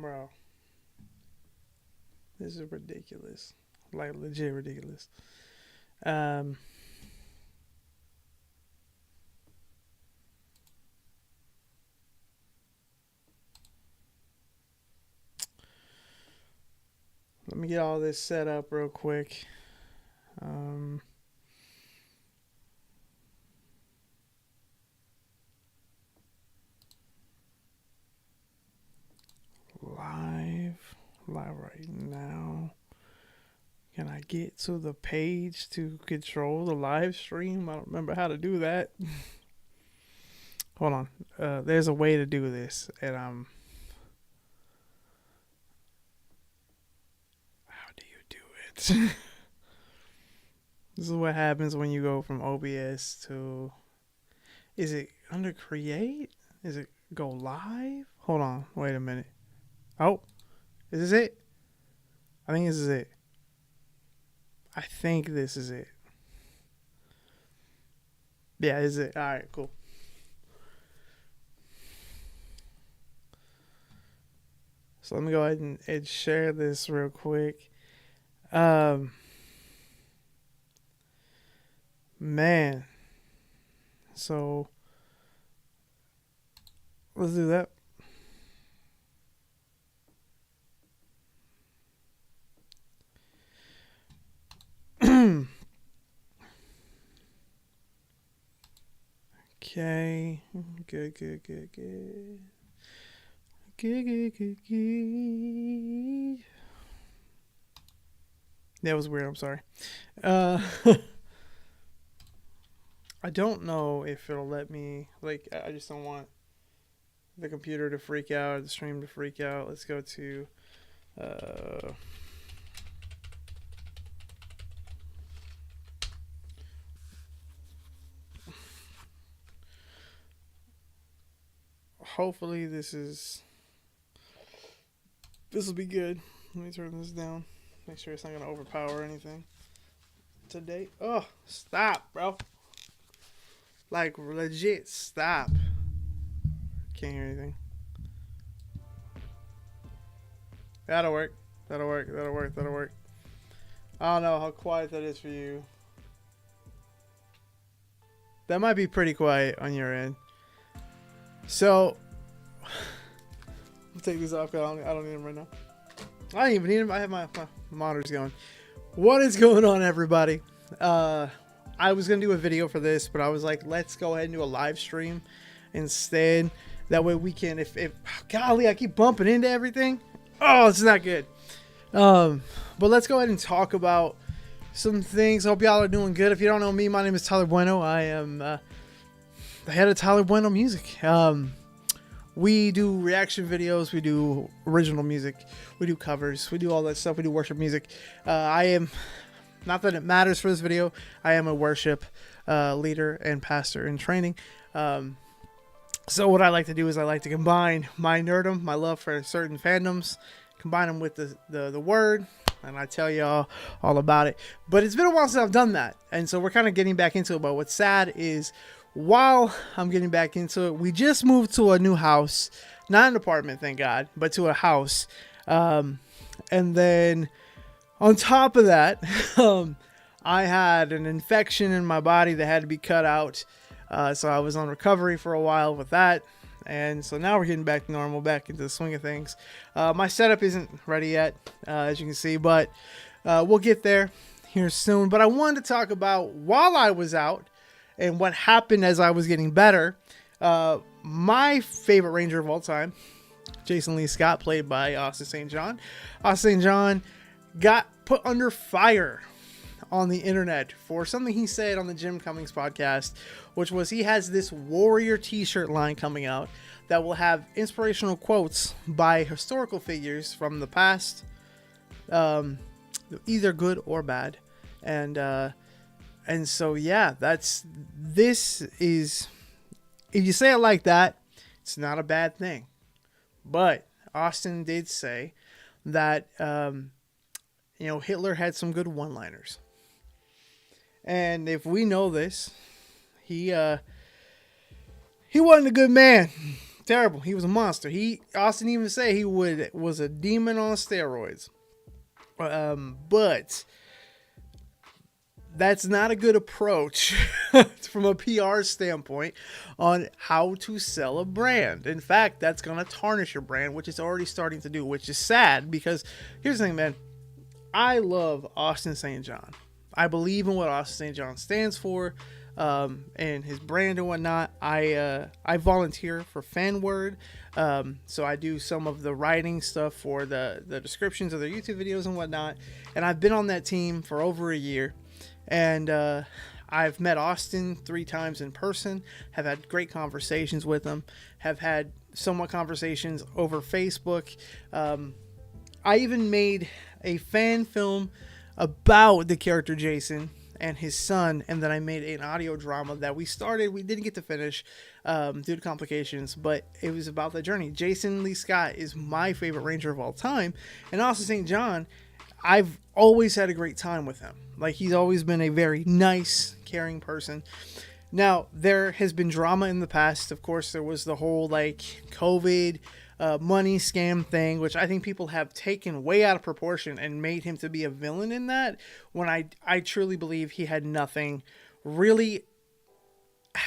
Bro, this is ridiculous. Like, legit ridiculous. Um, Let me get all this set up real quick. Um, live, live right now. Can I get to the page to control the live stream? I don't remember how to do that. Hold on. There's a way to do this, and how do you do it? This is what happens when you go from OBS to. Is it under create? Is it go live? Hold on. Wait a minute. Oh, is this it? I think this is it. I think this is it. Yeah, this is it. All right, cool. So let me go ahead and share this real quick. Man. So let's do that. Okay. Good. That was weird. I'm sorry. I don't know if it'll let me. Like, I just don't want the computer to freak out, or the stream to freak out. Let's go to. Hopefully this will be good. Let me turn this down. Make sure it's not gonna overpower anything. Today. Oh, stop, bro. Like, legit, stop. Can't hear anything. That'll work. I don't know how quiet that is for you. That might be pretty quiet on your end. So, I'll take these off because I don't need them right now. I don't even need them. I have my monitors going. What is going on, everybody? I was going to do a video for this, but I was like, let's go ahead and do a live stream instead. That way we can, if golly, I keep bumping into everything. Oh, it's not good. But let's go ahead and talk about some things. Hope y'all are doing good. If you don't know me, my name is Tyler Bueno. I am the head of Tyler Bueno Music. We do reaction videos. We do original music. We do covers. We do all that stuff. We do worship music. I am, not that it matters for this video, I am a worship leader and pastor in training. So what I like to do is I like to combine my nerdom, my love for certain fandoms, combine them with the word, and I tell y'all all about it. But it's been a while since I've done that, and so we're kind of getting back into it. But what's sad is, while I'm getting back into it, we just moved to a new house, not an apartment, thank God, but to a house. And then on top of that, I had an infection in my body that had to be cut out. So I was on recovery for a while with that. And so now we're getting back to normal, back into the swing of things. My setup isn't ready yet, as you can see, but we'll get there here soon. But I wanted to talk about, while I was out and what happened as I was getting better, my favorite Ranger of all time, Jason Lee Scott, played by Austin St. John. Austin St. John got put under fire on the internet for something he said on the Jim Cummings podcast, which was he has this Warrior t-shirt line coming out that will have inspirational quotes by historical figures from the past, either good or bad. And so, yeah, this is, if you say it like that, it's not a bad thing. But Austin did say that, Hitler had some good one-liners. And if we know this, he wasn't a good man. Terrible. He was a monster. Austin even say he was a demon on steroids. But that's not a good approach from a PR standpoint on how to sell a brand. In fact, that's going to tarnish your brand, which it's already starting to do, which is sad because here's the thing, man. I love Austin St. John. I believe in what Austin St. John stands for, and his brand and whatnot. I volunteer for FanWord, so I do some of the writing stuff for the descriptions of their YouTube videos and whatnot. And I've been on that team for over a year. And I've met Austin 3 times in person, have had great conversations with him, have had somewhat conversations over Facebook. I even made a fan film about the character Jason and his son, and then I made an audio drama that we didn't get to finish due to complications, but it was about the journey. Jason Lee Scott is my favorite Ranger of all time, and Austin St. John, I've always had a great time with him. Like, he's always been a very nice, caring person. Now, there has been drama in the past. Of course, there was the whole, like, COVID money scam thing, which I think people have taken way out of proportion and made him to be a villain in that, when I truly believe he had nothing really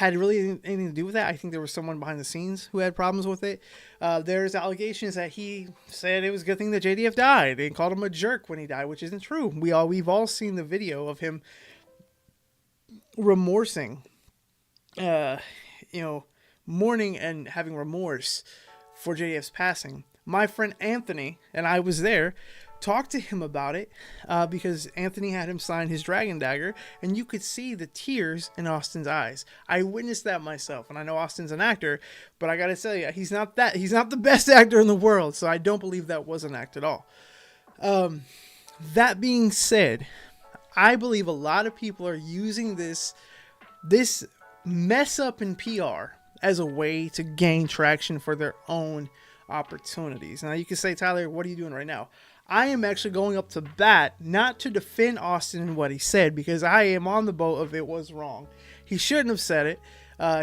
anything to do with that. I think there was someone behind the scenes who had problems with it. There's allegations that he said it was a good thing that JDF died. They called him a jerk when he died, which isn't true. We've all seen the video of him remorsing, mourning and having remorse for JDF's passing. My friend Anthony, and I was there, talked to him about it because Anthony had him sign his dragon dagger, and you could see the tears in Austin's eyes. I witnessed that myself, and I know Austin's an actor, but I gotta tell you, he's not the best actor in the world, so I don't believe that was an act at all. That being said, I believe a lot of people are using this mess up in PR as a way to gain traction for their own opportunities. Now you can say, Tyler, what are you doing right now? I am actually going up to bat, not to defend Austin and what he said, because I am on the boat of it was wrong. He shouldn't have said it.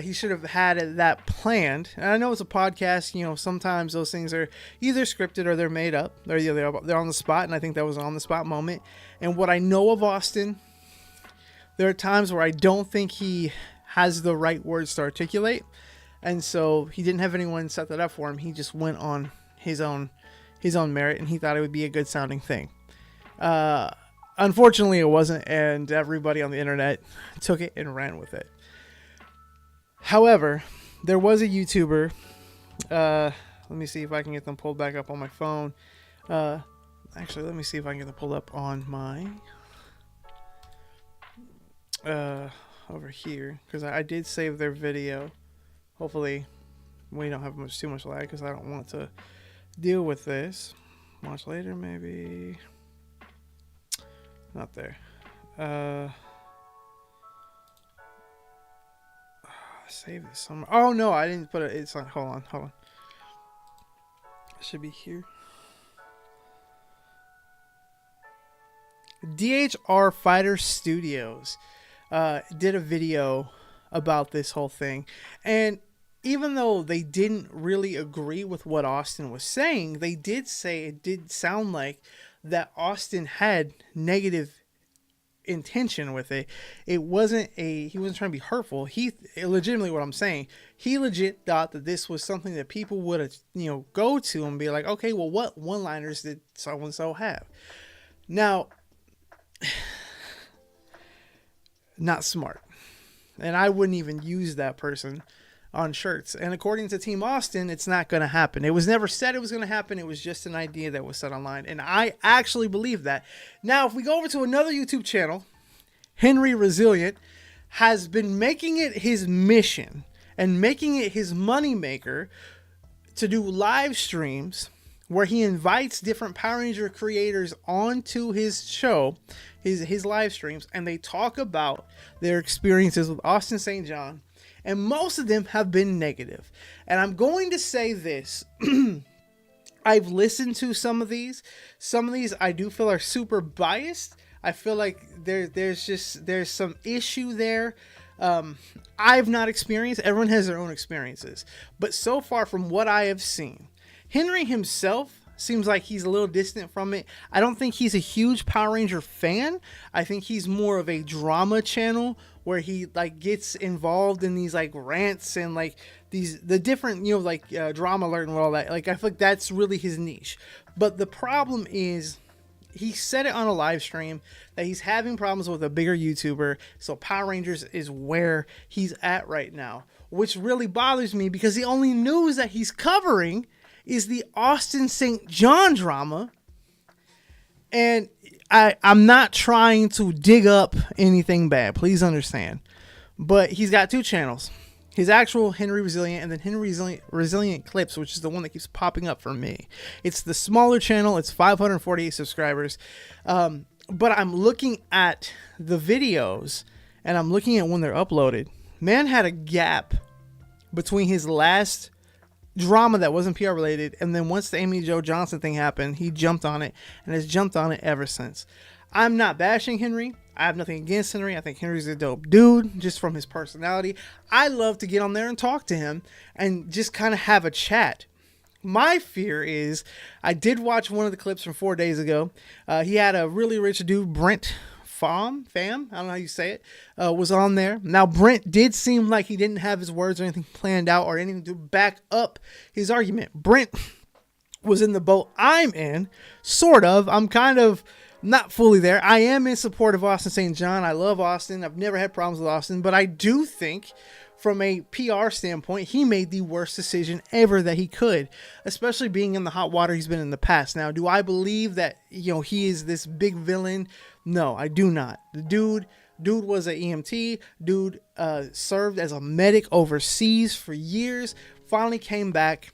He should have had that planned. And I know it's a podcast. Sometimes those things are either scripted or they're made up. They're on the spot, and I think that was an on-the-spot moment. And what I know of Austin, there are times where I don't think he has the right words to articulate. And so he didn't have anyone set that up for him. He just went on his own merit, and he thought it would be a good sounding thing. Unfortunately, it wasn't, and everybody on the internet took it and ran with it. However, there was a YouTuber. Let me see if I can get them pulled back up on my phone. Actually, let me see if I can get them pulled up on my over here, because I did save their video. Hopefully, we don't have too much lag, because I don't want to deal with this. Much later, maybe. Not there. Save this somewhere. Oh no, I didn't put it. It's on. Hold on. It should be here. DHR Fighter Studios did a video about this whole thing, and even though they didn't really agree with what Austin was saying, they did say it did sound like that Austin had negative intention with it. He wasn't trying to be hurtful. He legitimately, what I'm saying, he legit thought that this was something that people would go to and be like, okay, well, what one-liners did so and so have? Now, not smart. And I wouldn't even use that person on shirts. And according to Team Austin, it's not going to happen. It was never said it was going to happen. It was just an idea that was set online. And I actually believe that. Now, if we go over to another YouTube channel, Henry Resilient has been making it his mission and making it his moneymaker to do live streams where he invites different Power Ranger creators onto his show, his live streams, and they talk about their experiences with Austin St. John. And most of them have been negative. And I'm going to say this. I've listened to some of these. Some of these I do feel are super biased. I feel like there's some issue there I've not experienced. Everyone has their own experiences. But so far from what I have seen, Henry himself seems like he's a little distant from it. I don't think he's a huge Power Ranger fan. I think he's more of a drama channel where he like gets involved in these like rants and like the different, you know, like drama alert and all that. Like, I feel like that's really his niche. But the problem is, he said it on a live stream that he's having problems with a bigger YouTuber. So Power Rangers is where he's at right now, which really bothers me because the only news that he's covering is the Austin St. John drama. And I'm not trying to dig up anything bad. Please understand. But he's got two channels. His actual Henry Resilient and then Henry Resilient Clips, which is the one that keeps popping up for me. It's the smaller channel. It's 548 subscribers. But I'm looking at the videos and I'm looking at when they're uploaded. Man had a gap between his last drama that wasn't PR related, and then once the Amy Jo Johnson thing happened, he jumped on it and has jumped on it ever since. I'm not bashing Henry. I have nothing against Henry. I think Henry's a dope dude just from his personality. I love to get on there and talk to him and just kind of have a chat. My fear is, I did watch one of the clips from 4 days ago. He had a really rich dude, Brent Fam, I don't know how you say it, was on there. Now, Brent did seem like he didn't have his words or anything planned out or anything to back up his argument. Brent was in the boat I'm in, sort of. I'm kind of not fully there. I am in support of Austin St. John. I love Austin. I've never had problems with Austin, but I do think from a PR standpoint, he made the worst decision ever that he could, especially being in the hot water he's been in the past. Now, do I believe that, you know, he is this big villain? No, I do not. The dude was an EMT. Dude served as a medic overseas for years. Finally came back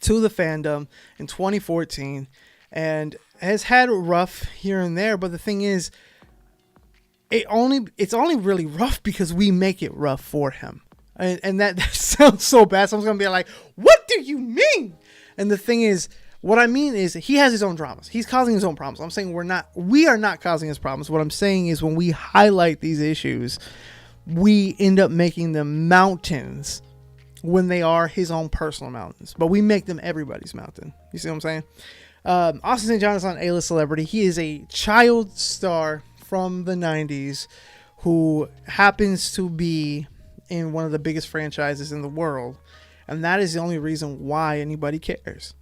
to the fandom in 2014 and has had it rough here and there. But the thing is, it's only really rough because we make it rough for him. And that sounds so bad. Someone's going to be like, what do you mean? And the thing is, what I mean is he has his own dramas. He's causing his own problems. I'm saying we are not causing his problems. What I'm saying is when we highlight these issues, we end up making them mountains when they are his own personal mountains. But we make them everybody's mountain. You see what I'm saying? Austin St. John is not an A-list celebrity. He is a child star from the 90s who happens to be in one of the biggest franchises in the world. And that is the only reason why anybody cares.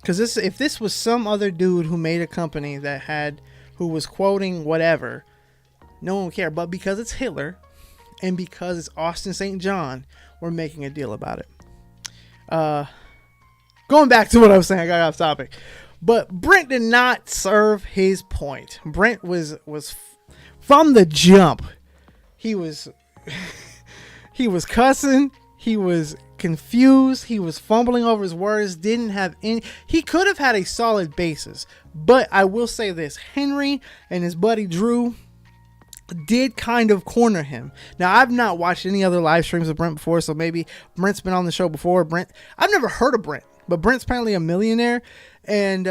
Because if this was some other dude who made a company who was quoting whatever, no one would care. But because it's Hitler and because it's Austin St. John, we're making a deal about it. Going back to what I was saying, I got off topic. But Brent did not serve his point. Brent was from the jump. He was cussing. He was confused. He was fumbling over his words. Didn't have any. He could have had a solid basis. But I will say this: Henry and his buddy Drew did kind of corner him. Now, I've not watched any other live streams of Brent before, so maybe Brent's been on the show before. I've never heard of Brent, but Brent's apparently a millionaire, and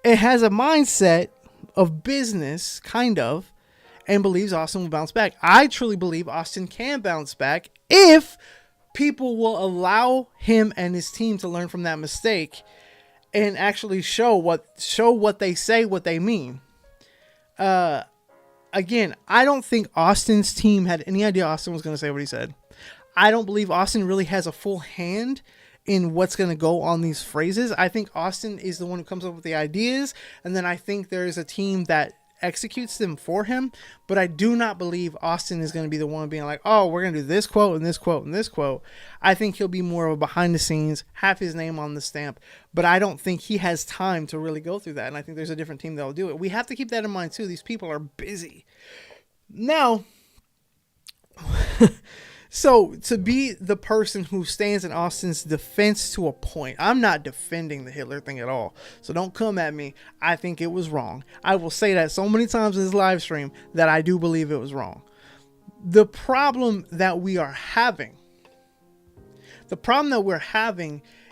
it has a mindset of business, kind of, and believes Austin will bounce back. I truly believe Austin can bounce back if people will allow him and his team to learn from that mistake and actually show what they say, what they mean. Again, I don't think Austin's team had any idea Austin was going to say what he said. I don't believe Austin really has a full hand in what's going to go on these phrases. I think Austin is the one who comes up with the ideas, and then I think there is a team that executes them for him. But I do not believe Austin is going to be the one being like, oh, we're going to do this quote and this quote and this quote. I think he'll be more of a behind the scenes, have his name on the stamp, but I don't think he has time to really go through that. And I think there's a different team that'll do it. We have to keep that in mind too. These people are busy. Now, so to be the person who stands in Austin's defense to a point, I'm not defending the Hitler thing at all. So don't come at me. I think it was wrong. I will say that so many times in this live stream that I do believe it was wrong. The problem that we're having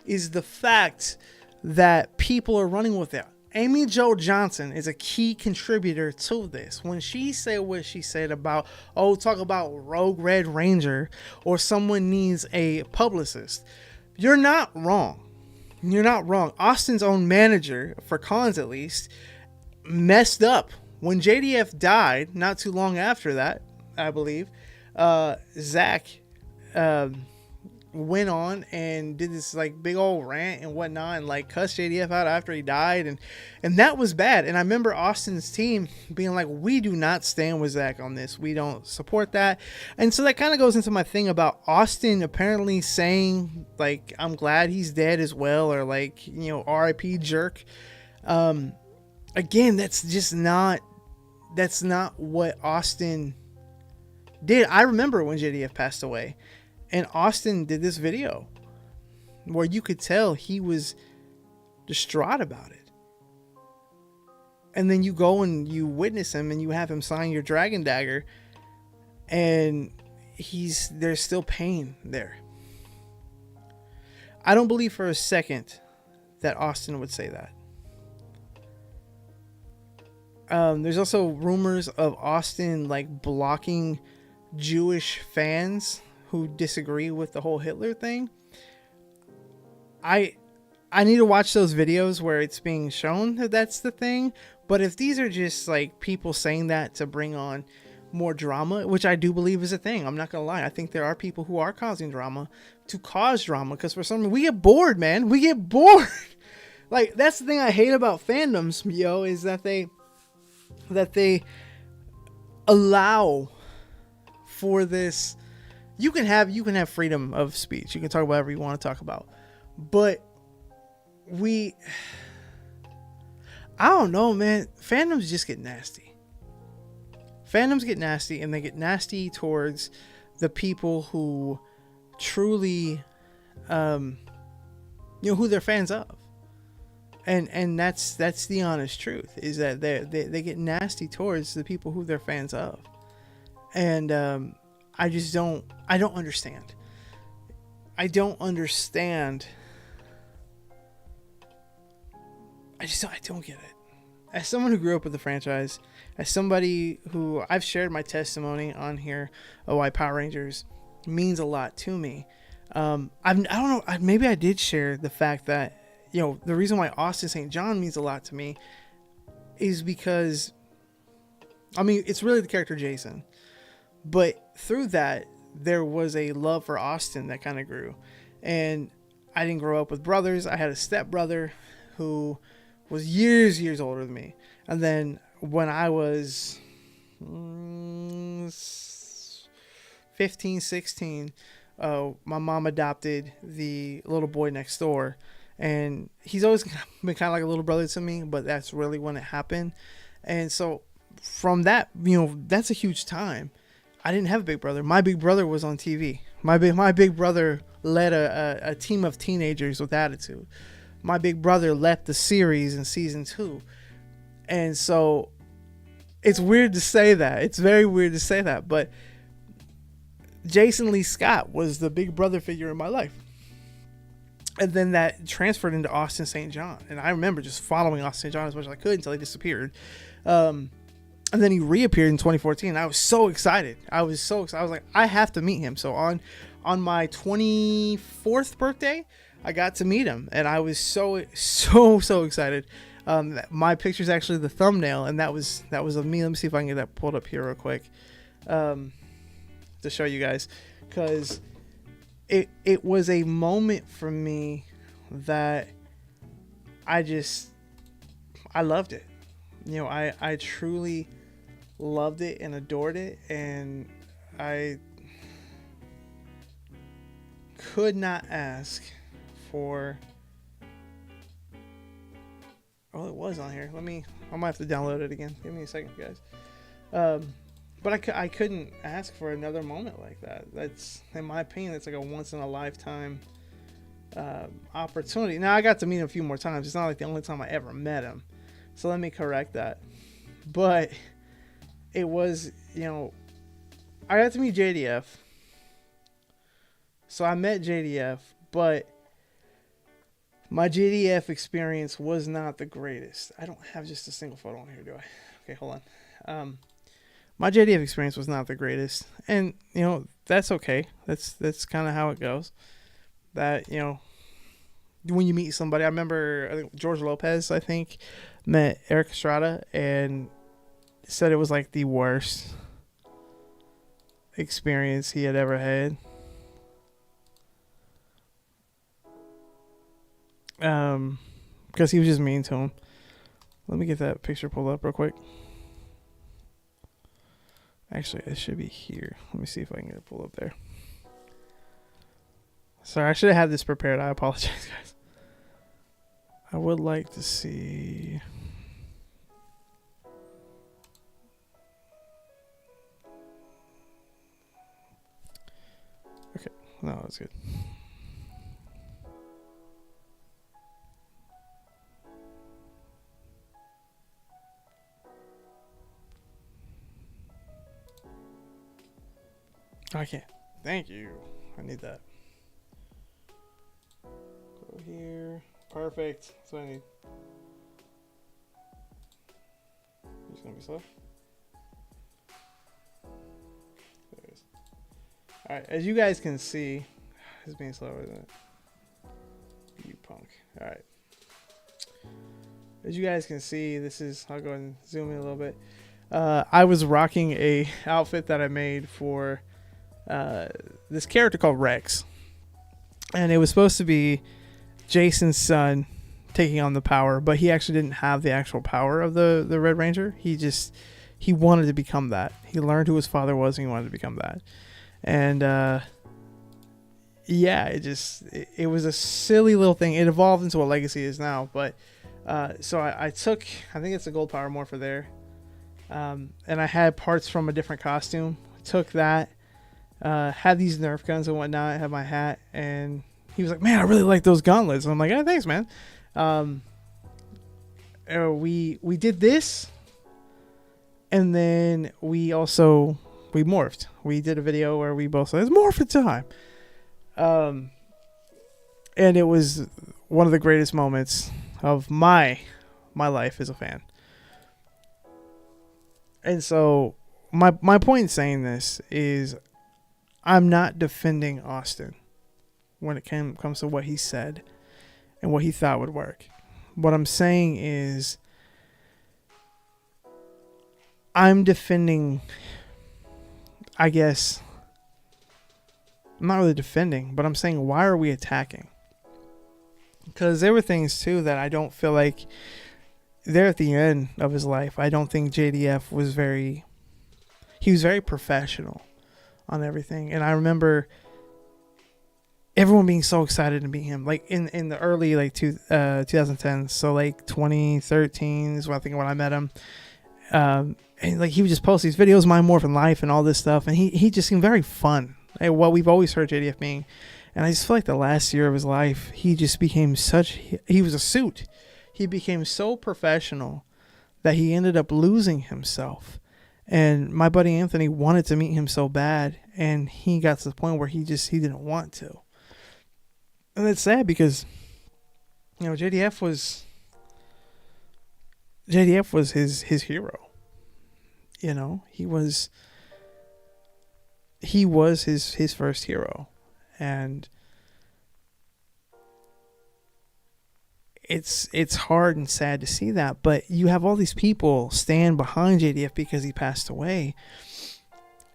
is the fact that people are running with it. Amy Jo Johnson is a key contributor to this. When she said what she said about, oh, talk about Rogue Red Ranger or someone needs a publicist, you're not wrong. You're not wrong. Austin's own manager, for cons at least, messed up. When JDF died, not too long after that, I believe, Zach went on and did this like big old rant and whatnot and like cussed JDF out after he died, and that was bad. And I remember Austin's team being like, we do not stand with Zach on this, we don't support that. And so that kind of goes into my thing about Austin apparently saying like, I'm glad he's dead as well, or like, you know, RIP jerk. Again, that's not what Austin did. I remember when JDF passed away, and Austin did this video where you could tell he was distraught about it. And then you go and you witness him and you have him sign your Dragon Dagger, and there's still pain there. I don't believe for a second that Austin would say that. There's also rumors of Austin like blocking Jewish fans who disagree with the whole Hitler thing. I need to watch those videos where it's being shown that that's the thing. But if these are just like people saying that to bring on more drama, which I do believe is a thing, I'm not gonna lie, I think there are people who are causing drama to cause drama, because for some reason we get bored, man. We get bored. Like, that's the thing I hate about fandoms, yo, is that they allow for this. You can have freedom of speech. You can talk about whatever you want to talk about. But I don't know, man. Fandoms just get nasty. Fandoms get nasty, and they get nasty towards the people who truly, who they're fans of. And that's the honest truth, is that they get nasty towards the people who they're fans of. And I don't understand. I don't get it. As someone who grew up with the franchise, as somebody who I've shared my testimony on here of why Power Rangers means a lot to me. I don't know. Maybe I did share the fact that, the reason why Austin St. John means a lot to me is because, it's really the character Jason. But through that, there was a love for Austin that kind of grew. And I didn't grow up with brothers. I had a stepbrother who was years older than me. And then when I was 15, 16, my mom adopted the little boy next door. And he's always been kind of like a little brother to me, but that's really when it happened. And so from that, that's a huge time. I didn't have a big brother. My big brother was on TV. My big brother led a team of teenagers with attitude. My big brother led the series in season 2. And so it's weird to say that. It's very weird to say that. But Jason Lee Scott was the big brother figure in my life. And then that transferred into Austin St. John. And I remember just following Austin St. John as much as I could until he disappeared. And then he reappeared in 2014. I was so excited. I was like, I have to meet him. So on my 24th birthday, I got to meet him. And I was so excited. My picture's actually the thumbnail. And that was of me. Let me see if I can get that pulled up here real quick. To show you guys. Because it was a moment for me that I loved it. I truly loved it and adored it, and I could not ask for. Oh, it was on here. I might have to download it again. Give me a second, guys. But I couldn't ask for another moment like that. That's, in my opinion, that's like a once in a lifetime opportunity. Now, I got to meet him a few more times. It's not like the only time I ever met him. So let me correct that. But it was, I got to meet JDF. So I met JDF, but My JDF experience was not the greatest. I don't have just a single photo on here, do I? Okay, hold on. My JDF experience was not the greatest, and that's okay. That's kind of how it goes. That when you meet somebody, I remember I think George Lopez, I think, met Eric Estrada and said it was like the worst experience he had ever had. Because he was just mean to him. Let me get that picture pulled up real quick. Actually, it should be here. Let me see if I can get it pulled up there. Sorry, I should have had this prepared. I apologize, guys. I would like to see. Okay, no, that's good. I can't. Thank you. I need that. Go here. Perfect. That's what I need. It's gonna be slow. There it is. Alright, as you guys can see, it's being slow, isn't it? You punk. Alright. As you guys can see, I'll go ahead and zoom in a little bit. I was rocking a outfit that I made for this character called Rex, and it was supposed to be Jason's son taking on the power, but he actually didn't have the actual power of the Red Ranger. He wanted to become that. He learned who his father was, and he wanted to become that. And yeah, it was a silly little thing. It evolved into what Legacy is now. But so I took, I think it's a gold power morpher there, and I had parts from a different costume. Took that. Had these Nerf guns and whatnot, had my hat, and he was like, man, I really like those gauntlets. And I'm like, oh, thanks, man. We did this, and then we morphed. We did a video where we both said, it's morphin' time. And it was one of the greatest moments of my life as a fan. And so my point in saying this is, I'm not defending Austin when it comes to what he said and what he thought would work. What I'm saying is, I'm defending, I guess, I'm not really defending, but I'm saying, why are we attacking? Because there were things too that I don't feel like, there at the end of his life, I don't think JDF was very professional on everything. And I remember everyone being so excited to meet him, like in the early 2010s, so like 2013 is when I met him. And like he would just post these videos, my morphin' life and all this stuff, and he just seemed very fun. Like, what we've always heard JDF being. And I just feel like the last year of his life, he just became he was a suit. He became so professional that he ended up losing himself. And my buddy Anthony wanted to meet him so bad, and he got to the point where he didn't want to. And it's sad because, JDF was his hero. He was his first hero. And it's hard and sad to see that, but you have all these people stand behind JDF because he passed away.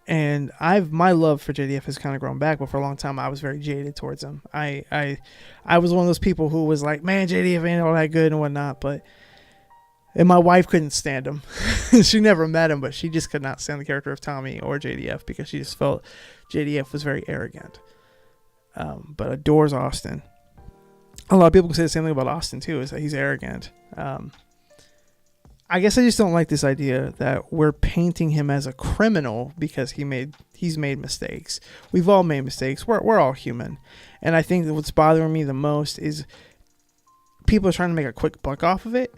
And my love for JDF has kind of grown back, but for a long time I was very jaded towards him. I was one of those people who was like, man, JDF ain't all that good and whatnot, and my wife couldn't stand him. She never met him, but she just could not stand the character of Tommy or JDF because she just felt JDF was very arrogant. But adores Austin. A lot of people can say the same thing about Austin too, is that he's arrogant. I guess I just don't like this idea that we're painting him as a criminal because he's made mistakes. We've all made mistakes. We're all human. And I think that what's bothering me the most is people are trying to make a quick buck off of it.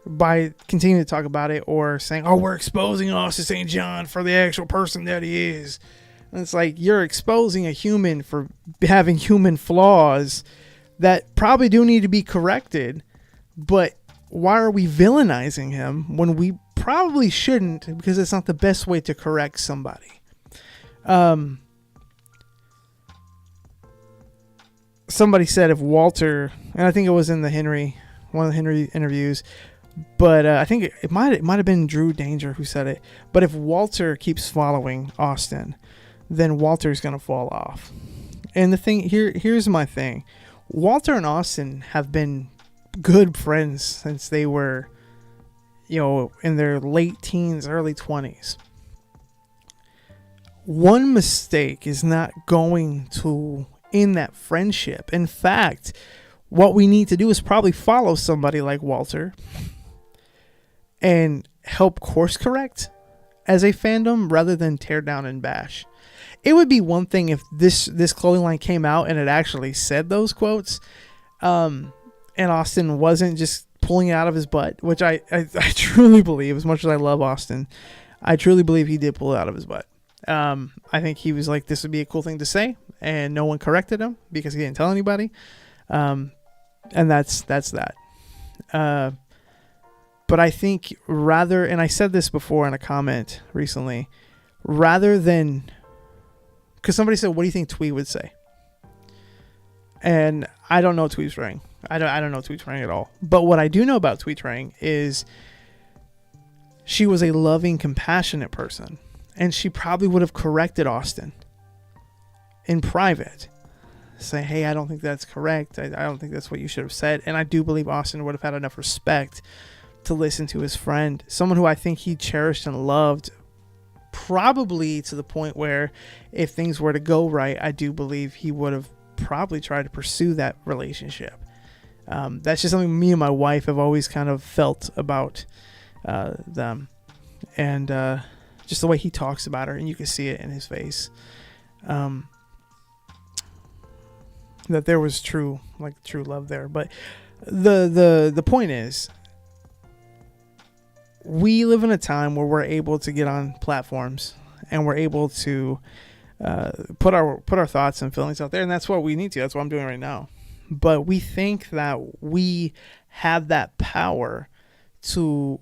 By continuing to talk about it or saying, oh, we're exposing Austin St. John for the actual person that he is. It's like you're exposing a human for having human flaws that probably do need to be corrected. But why are we villainizing him when we probably shouldn't? Because it's not the best way to correct somebody. Somebody said if Walter, and I think it was in one of the Henry interviews, but I think it might have been Drew Danger who said it. But if Walter keeps following Austin, then Walter's gonna fall off. And the thing here's my thing: Walter and Austin have been good friends since they were, in their late teens, early 20s. One mistake is not going to end that friendship. In fact, what we need to do is probably follow somebody like Walter and help course correct as a fandom rather than tear down and bash. It would be one thing if this clothing line came out and it actually said those quotes, and Austin wasn't just pulling it out of his butt, which I truly believe, as much as I love Austin, I truly believe he did pull it out of his butt. I think he was like, this would be a cool thing to say, and no one corrected him because he didn't tell anybody. And that's that. But I think rather, and I said this before in a comment recently, rather than, because somebody said, what do you think Twee would say? And I don't know Twee's ring. I don't know Tweet's ring at all. But what I do know about Tweet's ring is she was a loving, compassionate person. And she probably would have corrected Austin in private. Say, hey, I don't think that's correct. I don't think that's what you should have said. And I do believe Austin would have had enough respect to listen to his friend. Someone who I think he cherished and loved, probably to the point where if things were to go right, I do believe he would have probably tried to pursue that relationship. That's just something me and my wife have always kind of felt about them. And just the way he talks about her, and you can see it in his face. That there was true love there. But the point is, we live in a time where we're able to get on platforms and we're able to put our thoughts and feelings out there, and that's what we need to. That's what I'm doing right now. But we think that we have that power to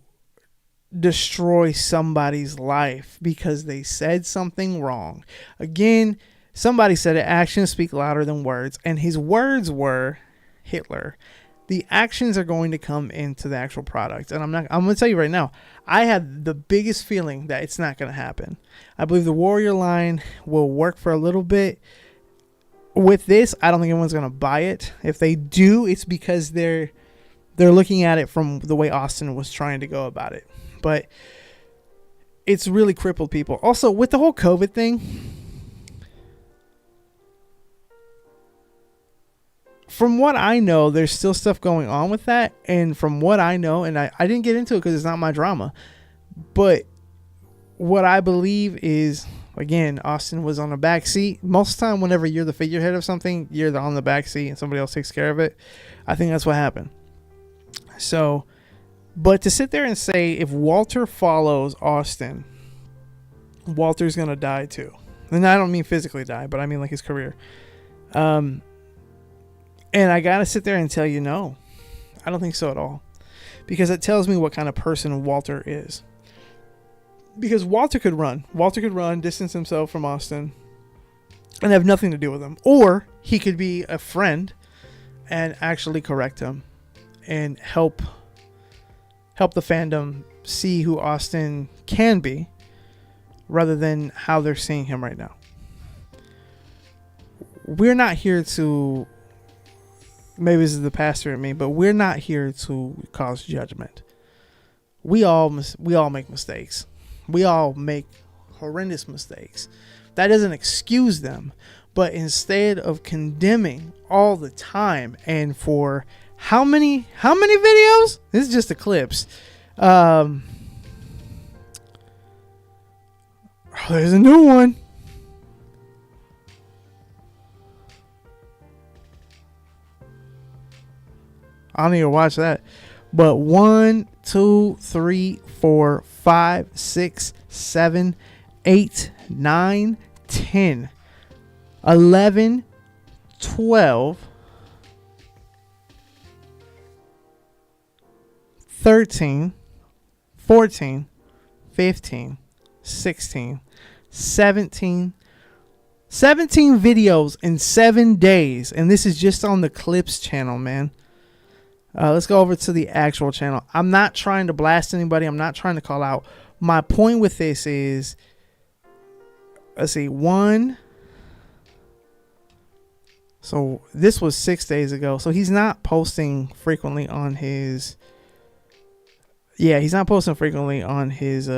destroy somebody's life because they said something wrong. Again, somebody said it, actions speak louder than words, and his words were Hitler. The actions are going to come into the actual product, and I'm going to tell you right now, I have the biggest feeling that it's not going to happen. I believe the Warrior line will work for a little bit. With this, I don't think anyone's going to buy it. If they do, it's because they're looking at it from the way Austin was trying to go about it. But it's really crippled people. Also, with the whole COVID thing, from what I know, there's still stuff going on with that. And from what I know, and I didn't get into it because it's not my drama, but what I believe is, again, Austin was on the back seat. Most of the time, whenever you're the figurehead of something, you're on the back seat and somebody else takes care of it. I think that's what happened. So, but to sit there and say, if Walter follows Austin, Walter's going to die too. And I don't mean physically die, but I mean like his career. And I got to sit there and tell you, no, I don't think so at all. Because it tells me what kind of person Walter is. Because Walter could run, distance himself from Austin, and have nothing to do with him. Or he could be a friend and actually correct him and help the fandom see who Austin can be rather than how they're seeing him right now. We're not here to, maybe this is the pastor in me, but we're not here to cause judgment. We all make mistakes. We all make horrendous mistakes. That doesn't excuse them, but instead of condemning all the time, and for how many videos? This is just a clips. There's a new one. I don't need to watch that. But 1, 2, 3, 4, 5, 6, 7, 8, 9, 10, 11, 12, 13, 14, 15, 16, 17 videos in 7 days. And this is just on the clips channel, man. Let's go over to the actual channel. I'm not trying to blast anybody. I'm not trying to call out. My point with this is, let's see, one. So this was 6 days ago. So he's not posting frequently on his. Yeah, he's not posting frequently on his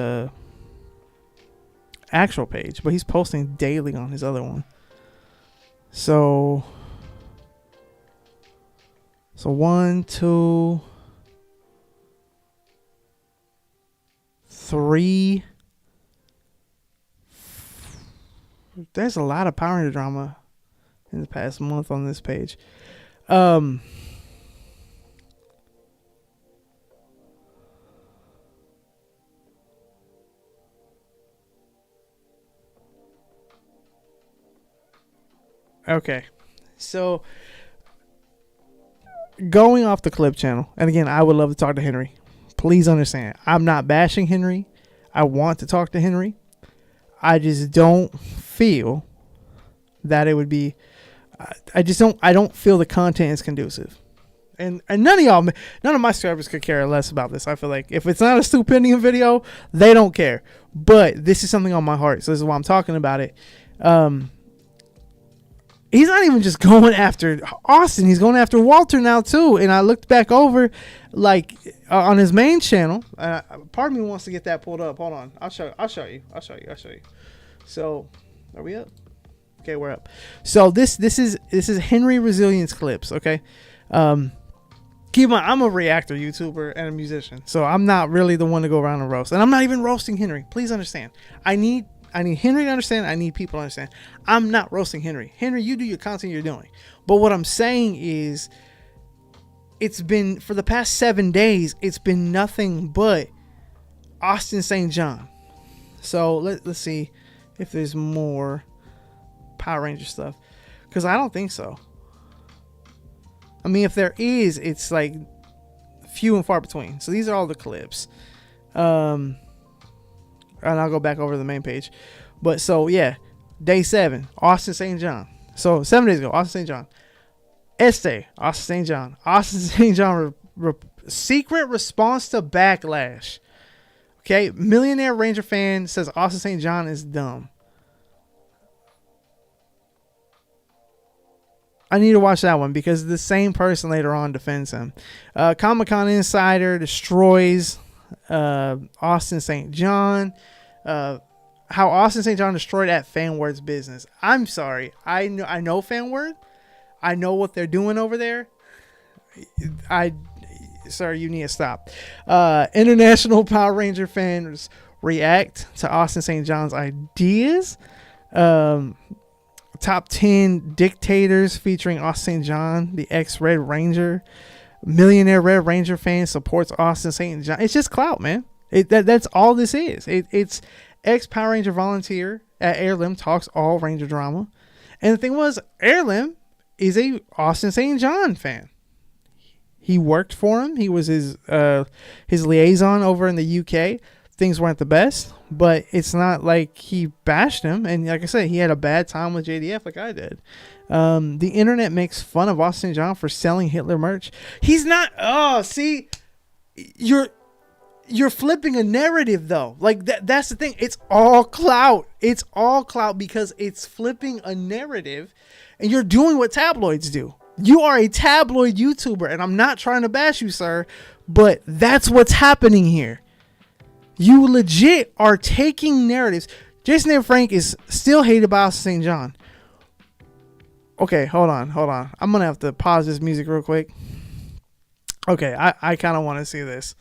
actual page, but he's posting daily on his other one. So 1, 2, 3. There's a lot of Power Ranger drama in the past month on this page. Okay, so going off the clip channel, and again, I would love to talk to Henry. Please understand, I'm not bashing Henry. I want to talk to Henry. I just don't feel that it would be. I don't feel the content is conducive. And none of my subscribers could care less about this. I feel like if it's not a stupendium video, they don't care. But this is something on my heart, so this is why I'm talking about it. He's not even just going after Austin. He's going after Walter now too. And I looked back over, like on his main channel. Part of me wants to get that pulled up. Hold on, I'll show you. So, are we up? Okay, we're up. So this is Henry Resilience Clips. Okay, keep in mind, I'm a reactor YouTuber and a musician, so I'm not really the one to go around and roast. And I'm not even roasting Henry. Please understand. I need Henry to understand. I need people to understand. I'm not roasting Henry. Henry, you do your content you're doing. But what I'm saying is, it's been, for the past 7 days, it's been nothing but Austin St. John. So let's see if there's more Power Ranger stuff, because I don't think so. I mean, if there is, it's like few and far between. So these are all the clips. And I'll go back over to the main page. But so, yeah, day 7, Austin St. John. So 7 days ago, Austin St. John. Este, Austin St. John. Austin St. John, secret response to backlash. Okay, Millionaire Ranger fan says Austin St. John is dumb. I need to watch that one because the same person later on defends him. Comic-Con Insider destroys Austin St. John. How Austin St. John destroyed at FanWord's business. I'm sorry. I know FanWord. I know what they're doing over there. Sorry, you need to stop. International Power Ranger fans react to Austin St. John's ideas. Top 10 dictators featuring Austin St. John, the ex-Red Ranger. Millionaire Red Ranger fan supports Austin St. John. It's just clout, man. That's all this is. It's ex-Power Ranger volunteer at Airlim talks all Ranger drama. And the thing was, Airlim is a Austin St. John fan. He worked for him. He was his liaison over in the UK. Things weren't the best, but it's not like he bashed him. And like I said, he had a bad time with JDF like I did. The internet makes fun of Austin St. John for selling Hitler merch. He's not. Oh, see, you're flipping a narrative though. Like that's the thing. It's all clout. It's all clout because it's flipping a narrative, and you're doing what tabloids do. You are a tabloid YouTuber, and I'm not trying to bash you, sir, but that's what's happening here. You legit are taking narratives. Jason and Frank is still hated by Austin St. John. Okay, hold on. I'm going to have to pause this music real quick. Okay, I kind of want to see this.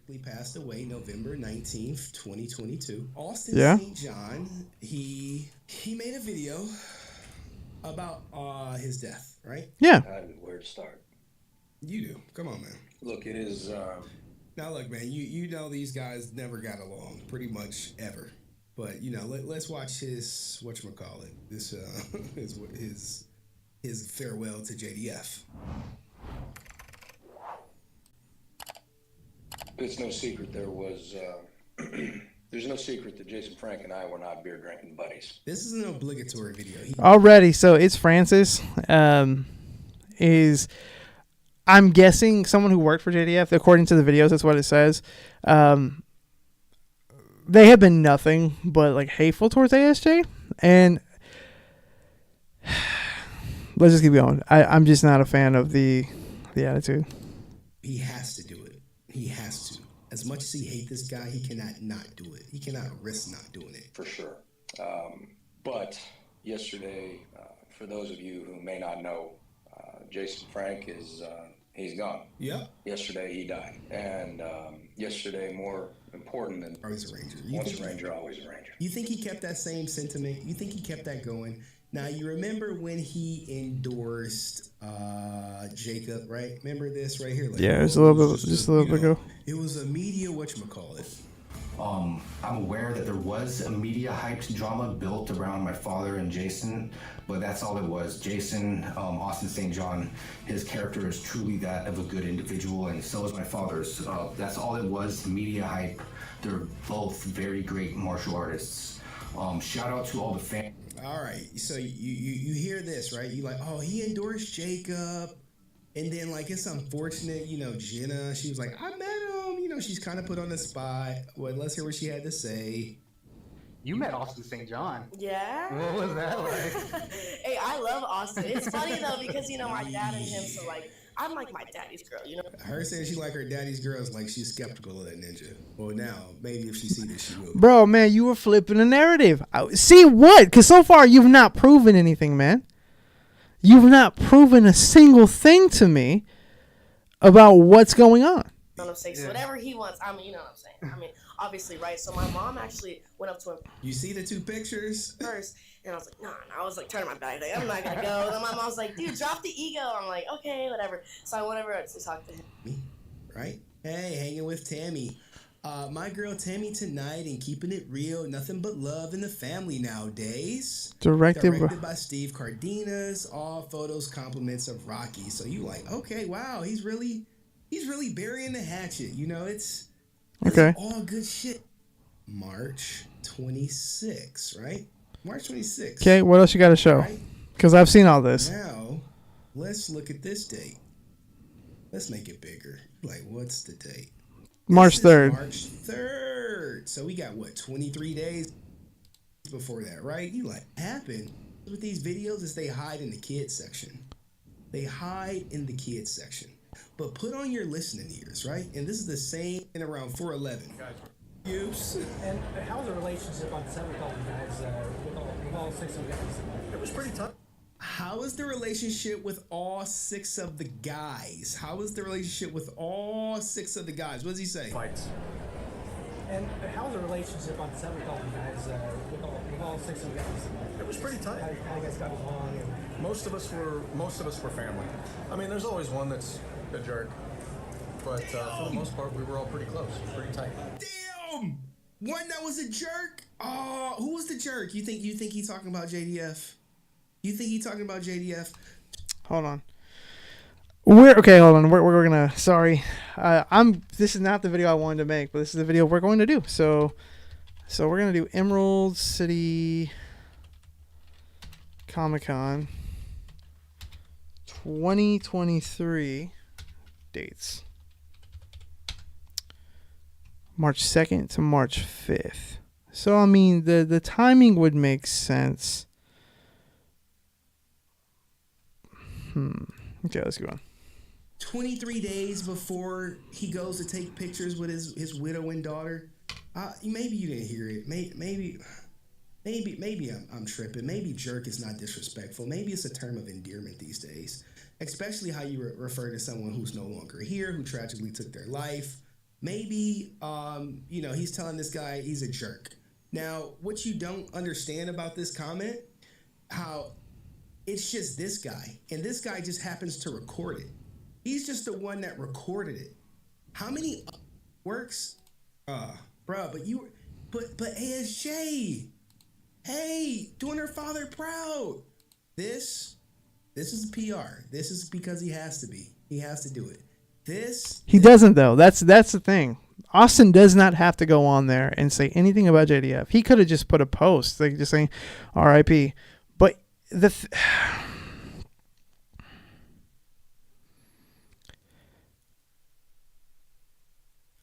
He passed away November 19th, 2022. Austin St. John, he made a video about his death, right? Yeah. Where to start? You do. Come on, man. Look, it is... Now, look, man, you know these guys never got along, pretty much ever. But you know, let's watch his whatchamacallit. This his farewell to JDF. It's no secret there was. There's no secret that Jason Frank and I were not beer drinking buddies. This is an obligatory video. Already, so it's Francis. Is I'm guessing someone who worked for JDF. According to the videos, that's what it says. They have been nothing but like hateful towards ASJ, and let's just keep going. I'm just not a fan of the attitude. He has to do it. He has to. As much as he hates this guy, he cannot not do it. He cannot risk not doing it. For sure. But yesterday, for those of you who may not know, Jason Frank is he's gone. Yeah. Yesterday he died, and yesterday more important than always a Ranger. Once a Ranger, always a Ranger. You think he kept that same sentiment? You think he kept that going? Now you remember when he endorsed Jacob, right? Remember this right here? Like, yeah, it was a little bit, just a little bit ago. It was a media whatchamacallit. I'm aware that there was a media hyped drama built around my father and Jason, but that's all it was. Jason, Austin St. John, his character is truly that of a good individual, and so is my father's. That's all it was, media hype. They're both very great martial artists. Shout out to all the fans. All right, so you hear this, right? You like, oh, he endorsed Jacob. And then, like, it's unfortunate, you know, Jenna, she was like, I met him. You know, she's kind of put on the spot. Well, let's hear what she had to say. You met Austin St. John. Yeah. What was that like? Hey, I love Austin. It's funny, though, because, you know, my dad and him, so, like, I'm like my daddy's girl, you know? Her saying she like her daddy's girl is like she's skeptical of that ninja. Well, now, maybe if she see this, she will. Bro, man, you were flipping the narrative. See what? Because so far, you've not proven anything, man. You've not proven a single thing to me about what's going on. You know what I'm saying? So whatever he wants, I mean, you know what I'm saying? I mean, obviously, right? So my mom actually went up to him. You see the two pictures? First, and I was like, nah. I was like, turning my back, like, I'm not gonna go. And then my mom's like, dude, drop the ego. I'm like, okay, whatever. So I went over to talk to him. Me, right? Hey, hanging with Tammy. My girl Tammy tonight and keeping it real. Nothing but love in the family nowadays. Directed by Steve Cardenas. All photos, compliments of Rocky. So you like, okay, wow, he's really burying the hatchet. You know, it's okay. All good shit. March 26, right? March 26. Okay, what else you got to show? Because I've seen all this. Now, let's look at this date. Let's make it bigger. Like, what's the date? March 3rd. March 3rd. So we got, 23 days before that, right? You like, happened with these videos is they hide in the kids section. They hide in the kids section. But put on your listening ears, right? And this is the same in around 411. Use. And how's the relationship on set with all the guys, with all 6 of the guys? It was pretty tough. How is the relationship with all 6 of the guys? How is the relationship with all 6 of the guys? What does he say? Fights. And how's the relationship on set with all the guys, with all 6 of the guys? It was pretty tight. How you guys got along? And most of us were family. I mean, there's always one that's a jerk, but for the most part, we were all pretty close, pretty tight. Damn! One that was a jerk. Oh, who was the jerk? You think he's talking about JDF? You think he's talking about JDF? Hold on. Hold on. We're gonna. Sorry, This is not the video I wanted to make, but this is the video we're going to do. So we're gonna do Emerald City Comic Con 2023 dates. March 2nd to March 5th. So I mean the timing would make sense. Okay, let's go on. 23 days before he goes to take pictures with his widow and daughter. Maybe you didn't hear it. Maybe I'm tripping. Maybe jerk is not disrespectful. Maybe it's a term of endearment these days, especially how you refer to someone who's no longer here, who tragically took their life. Maybe he's telling this guy he's a jerk. Now, what you don't understand about this comment, how it's just this guy, and this guy just happens to record it. He's just the one that recorded it. How many works? Bruh, but But ASJ, hey, doing her father proud. This is PR. This is because he has to be. He has to do it. He doesn't though. That's the thing. Austin does not have to go on there and say anything about JDF. He could have just put a post, like just saying RIP. But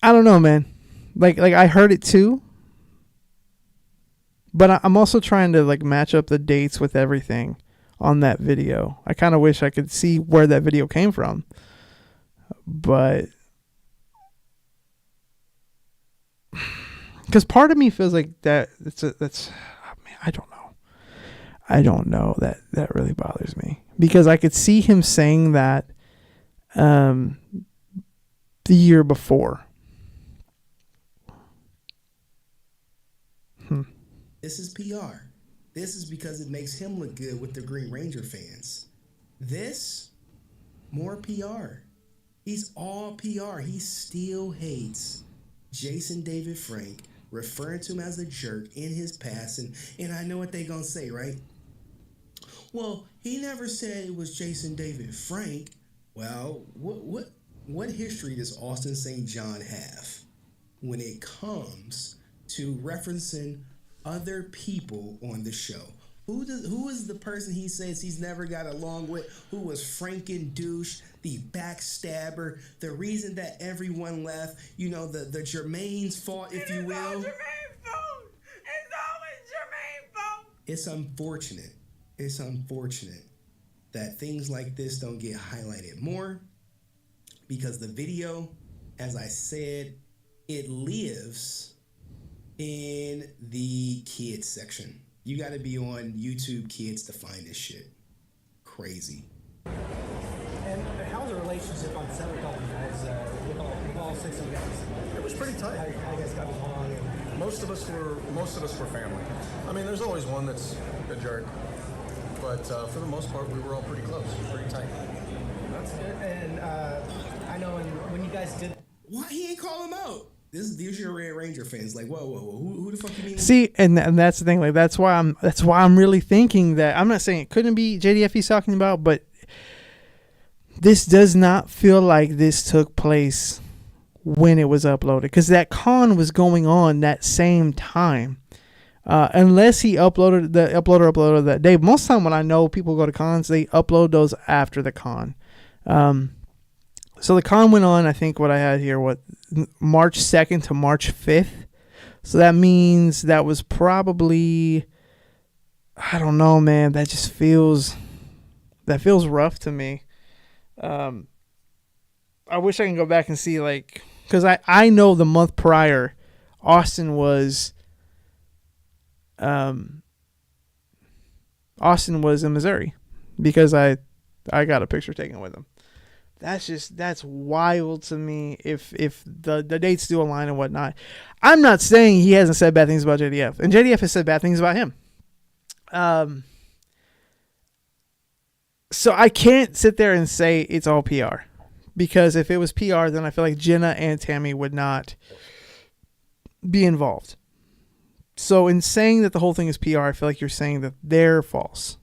I don't know, man. Like I heard it too. But I'm also trying to like match up the dates with everything on that video. I kind of wish I could see where that video came from. But because part of me feels like that I don't know. That really bothers me because I could see him saying that the year before. This is PR. This is because it makes him look good with the Green Ranger fans. This, more PR. He's all PR. He still hates Jason David Frank, referring to him as a jerk in his past. And I know what they gonna say, right? Well, he never said it was Jason David Frank. Well, what history does Austin St. John have when it comes to referencing other people on the show? Who is the person he says he's never got along with, who was Franken douche, the backstabber, the reason that everyone left, you know, the Jermaine's fault, if you will. Jermaine's fault. It's always Jermaine's fault. It's unfortunate. It's unfortunate that things like this don't get highlighted more because the video, as I said, it lives in the kids section. You got to be on YouTube Kids to find this shit. Crazy. And how's the relationship on set with all you guys, with all six of you guys? It was pretty tight. How you guys got along? And Most of us were family. I mean, there's always one that's a jerk, but for the most part, we were all pretty close, pretty tight. that's good. And I know when you guys did. Why he ain't call him out? These are your Red Ranger fans. Like, whoa. Who the fuck you mean? See, and that's the thing. Like, that's why I'm really thinking that I'm not saying it couldn't be JDF he's talking about, but this does not feel like this took place when it was uploaded because that con was going on that same time. Unless he uploaded the uploader that day. Most of the time when I know people go to cons, they upload those after the con. So the con went on, I think what I had here, March 2nd to March 5th. So that means that was probably, I don't know, man. That feels rough to me. I wish I can go back and see, like, because I know the month prior, Austin was in Missouri because I got a picture taken with him. That's wild to me if the dates do align and whatnot. I'm not saying he hasn't said bad things about JDF, and JDF has said bad things about him. So I can't sit there and say it's all PR, because if it was PR, then I feel like Jenna and Tammy would not be involved. So in saying that the whole thing is PR, I feel like you're saying that they're false.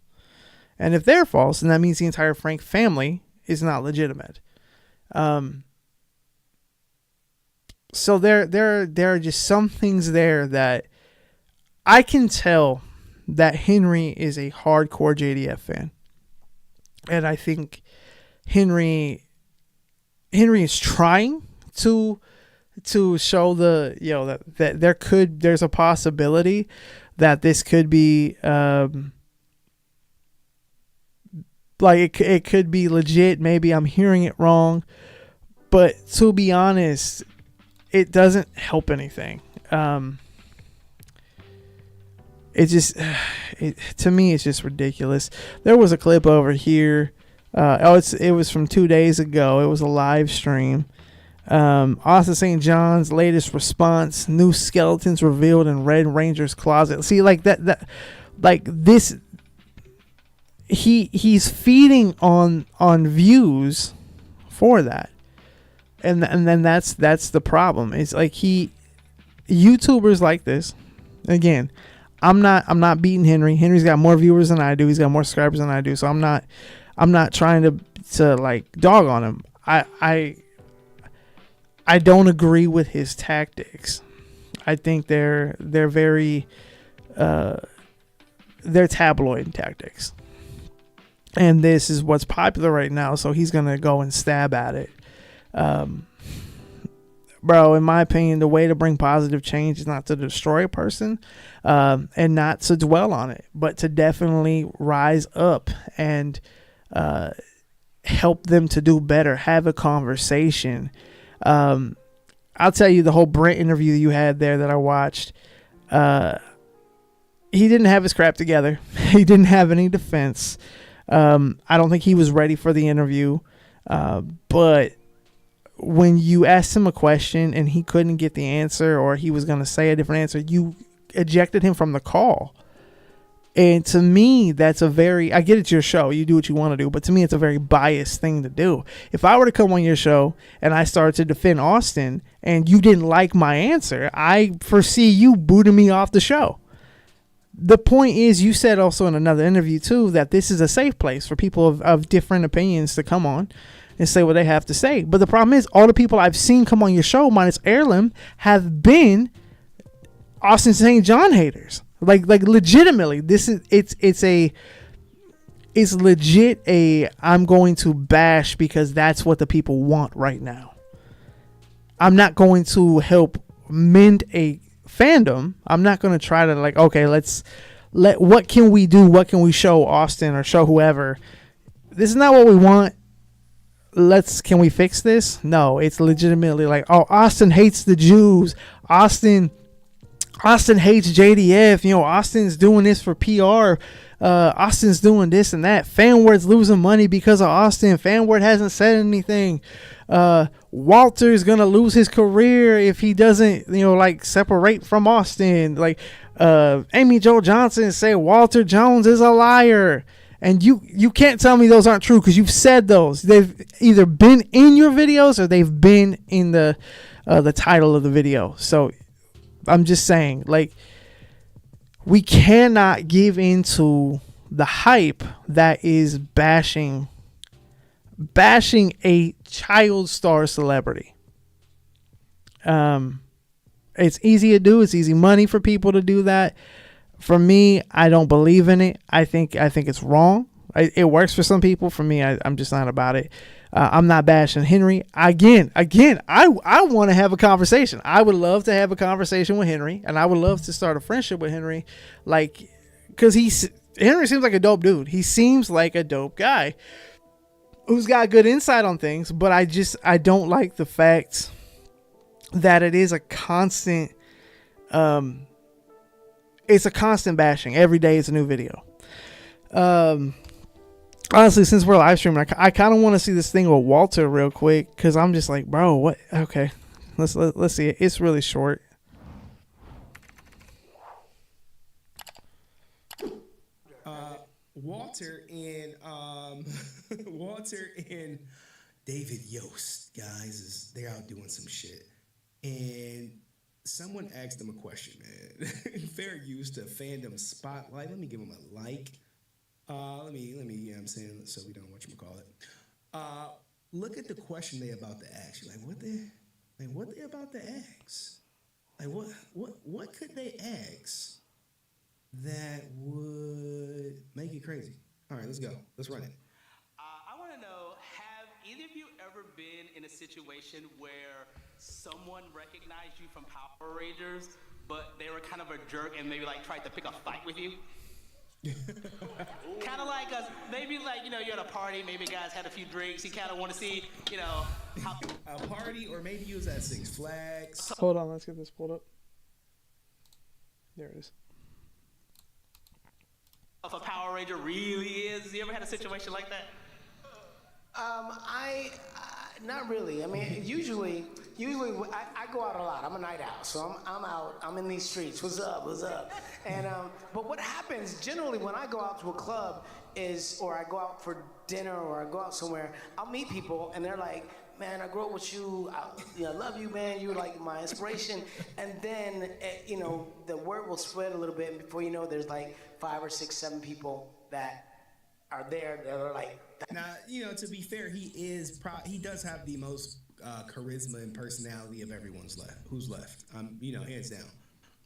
And if they're false, then that means the entire Frank family is not legitimate. So there are just some things there that I can tell that Henry is a hardcore JDF fan. And I think Henry is trying to show that there's a possibility that this could be like it could be legit. Maybe I'm hearing it wrong, but to be honest, it doesn't help anything. To me, it's just ridiculous. There was a clip over here. It was from 2 days ago. It was a live stream. Austin St. John's latest response: new skeletons revealed in Red Ranger's closet. See, like that, like this. He's feeding on views for that, and then that's the problem. It's like YouTubers like this, again, I'm not beating Henry. Henry's got more viewers than I do. He's got more subscribers than I do. So I'm not trying to like dog on him. I don't agree with his tactics. I think they're very they're tabloid tactics. And this is what's popular right now, so he's going to go and stab at it. Bro, in my opinion, the way to bring positive change is not to destroy a person and not to dwell on it, but to definitely rise up and help them to do better, have a conversation. I'll tell you, the whole Brent interview you had there that I watched, he didn't have his crap together. He didn't have any defense. I don't think he was ready for the interview. But when you asked him a question and he couldn't get the answer, or he was going to say a different answer, you ejected him from the call. And to me, that's I get it's your show. You do what you want to do. But to me, it's a very biased thing to do. If I were to come on your show and I started to defend Austin and you didn't like my answer, I foresee you booting me off the show. The point is, you said also in another interview too, that this is a safe place for people of different opinions to come on and say what they have to say. But the problem is, all the people I've seen come on your show, minus Heirloom, have been Austin St. John haters. Like legitimately, it's legit I'm going to bash because that's what the people want right now. I'm not going to help mend a fandom. I'm not going to try to okay, what can we do? What can we show Austin or show whoever? This is not what we want. Can we fix this? No, it's legitimately Austin hates the Jews. Austin hates JDF. Austin's doing this for PR. Austin's doing this and that. Fanword's losing money because of Austin. Fanword hasn't said anything. Walter's gonna lose his career if he doesn't, separate from Austin. Amy Jo Johnson say Walter Jones is a liar. And you can't tell me those aren't true because you've said those. They've either been in your videos or they've been in the title of the video. So I'm just saying, we cannot give into the hype that is bashing a child star celebrity. It's easy to do. It's easy money for people to do that. For me, I don't believe in it. I think it's wrong. It works for some people. For me, I'm just not about it. I'm not bashing Henry. Again, I want to have a conversation. I would love to have a conversation with Henry, and I would love to start a friendship with Henry, because Henry seems like a dope dude. He seems like a dope guy who's got good insight on things, but I don't like the fact that it is a constant, it's a constant bashing. Every day is a new video. Honestly, since we're live streaming, I kind of want to see this thing with Walter real quick, because I'm just like, bro, what? Okay, let's see it. It's really short. Walter and David Yost, guys, they're out doing some shit, and someone asked them a question, man. Fair use to fandom spotlight. Let me give them a like. Let me, you know what I'm saying, so we don't whatchamacallit. Look at the question they about to ask you. What they about to ask? What could they ask that would make it crazy? All right, let's go. Let's run it. I want to know, have either of you ever been in a situation where someone recognized you from Power Rangers, but they were kind of a jerk and maybe tried to pick a fight with you? Kind of maybe you're at a party, maybe guys had a few drinks, you kind of want to see, how a party, or maybe you was at Six Flags. Hold on, let's get this pulled up. There it is. if a Power Ranger really is. You ever had a situation like that? Not really. I mean, usually I go out a lot. I'm a night owl, so I'm out. I'm in these streets. What's up? And but what happens generally when I go out to a club or I go out for dinner or I go out somewhere, I'll meet people and they're like, man, I grew up with you. I love you, man. You're like my inspiration. And then, the word will spread a little bit. And before you know, there's like 5 or 6, 7 people that are there that are like. Now, to be fair, he does have the most charisma and personality of everyone's who's left. Hands down.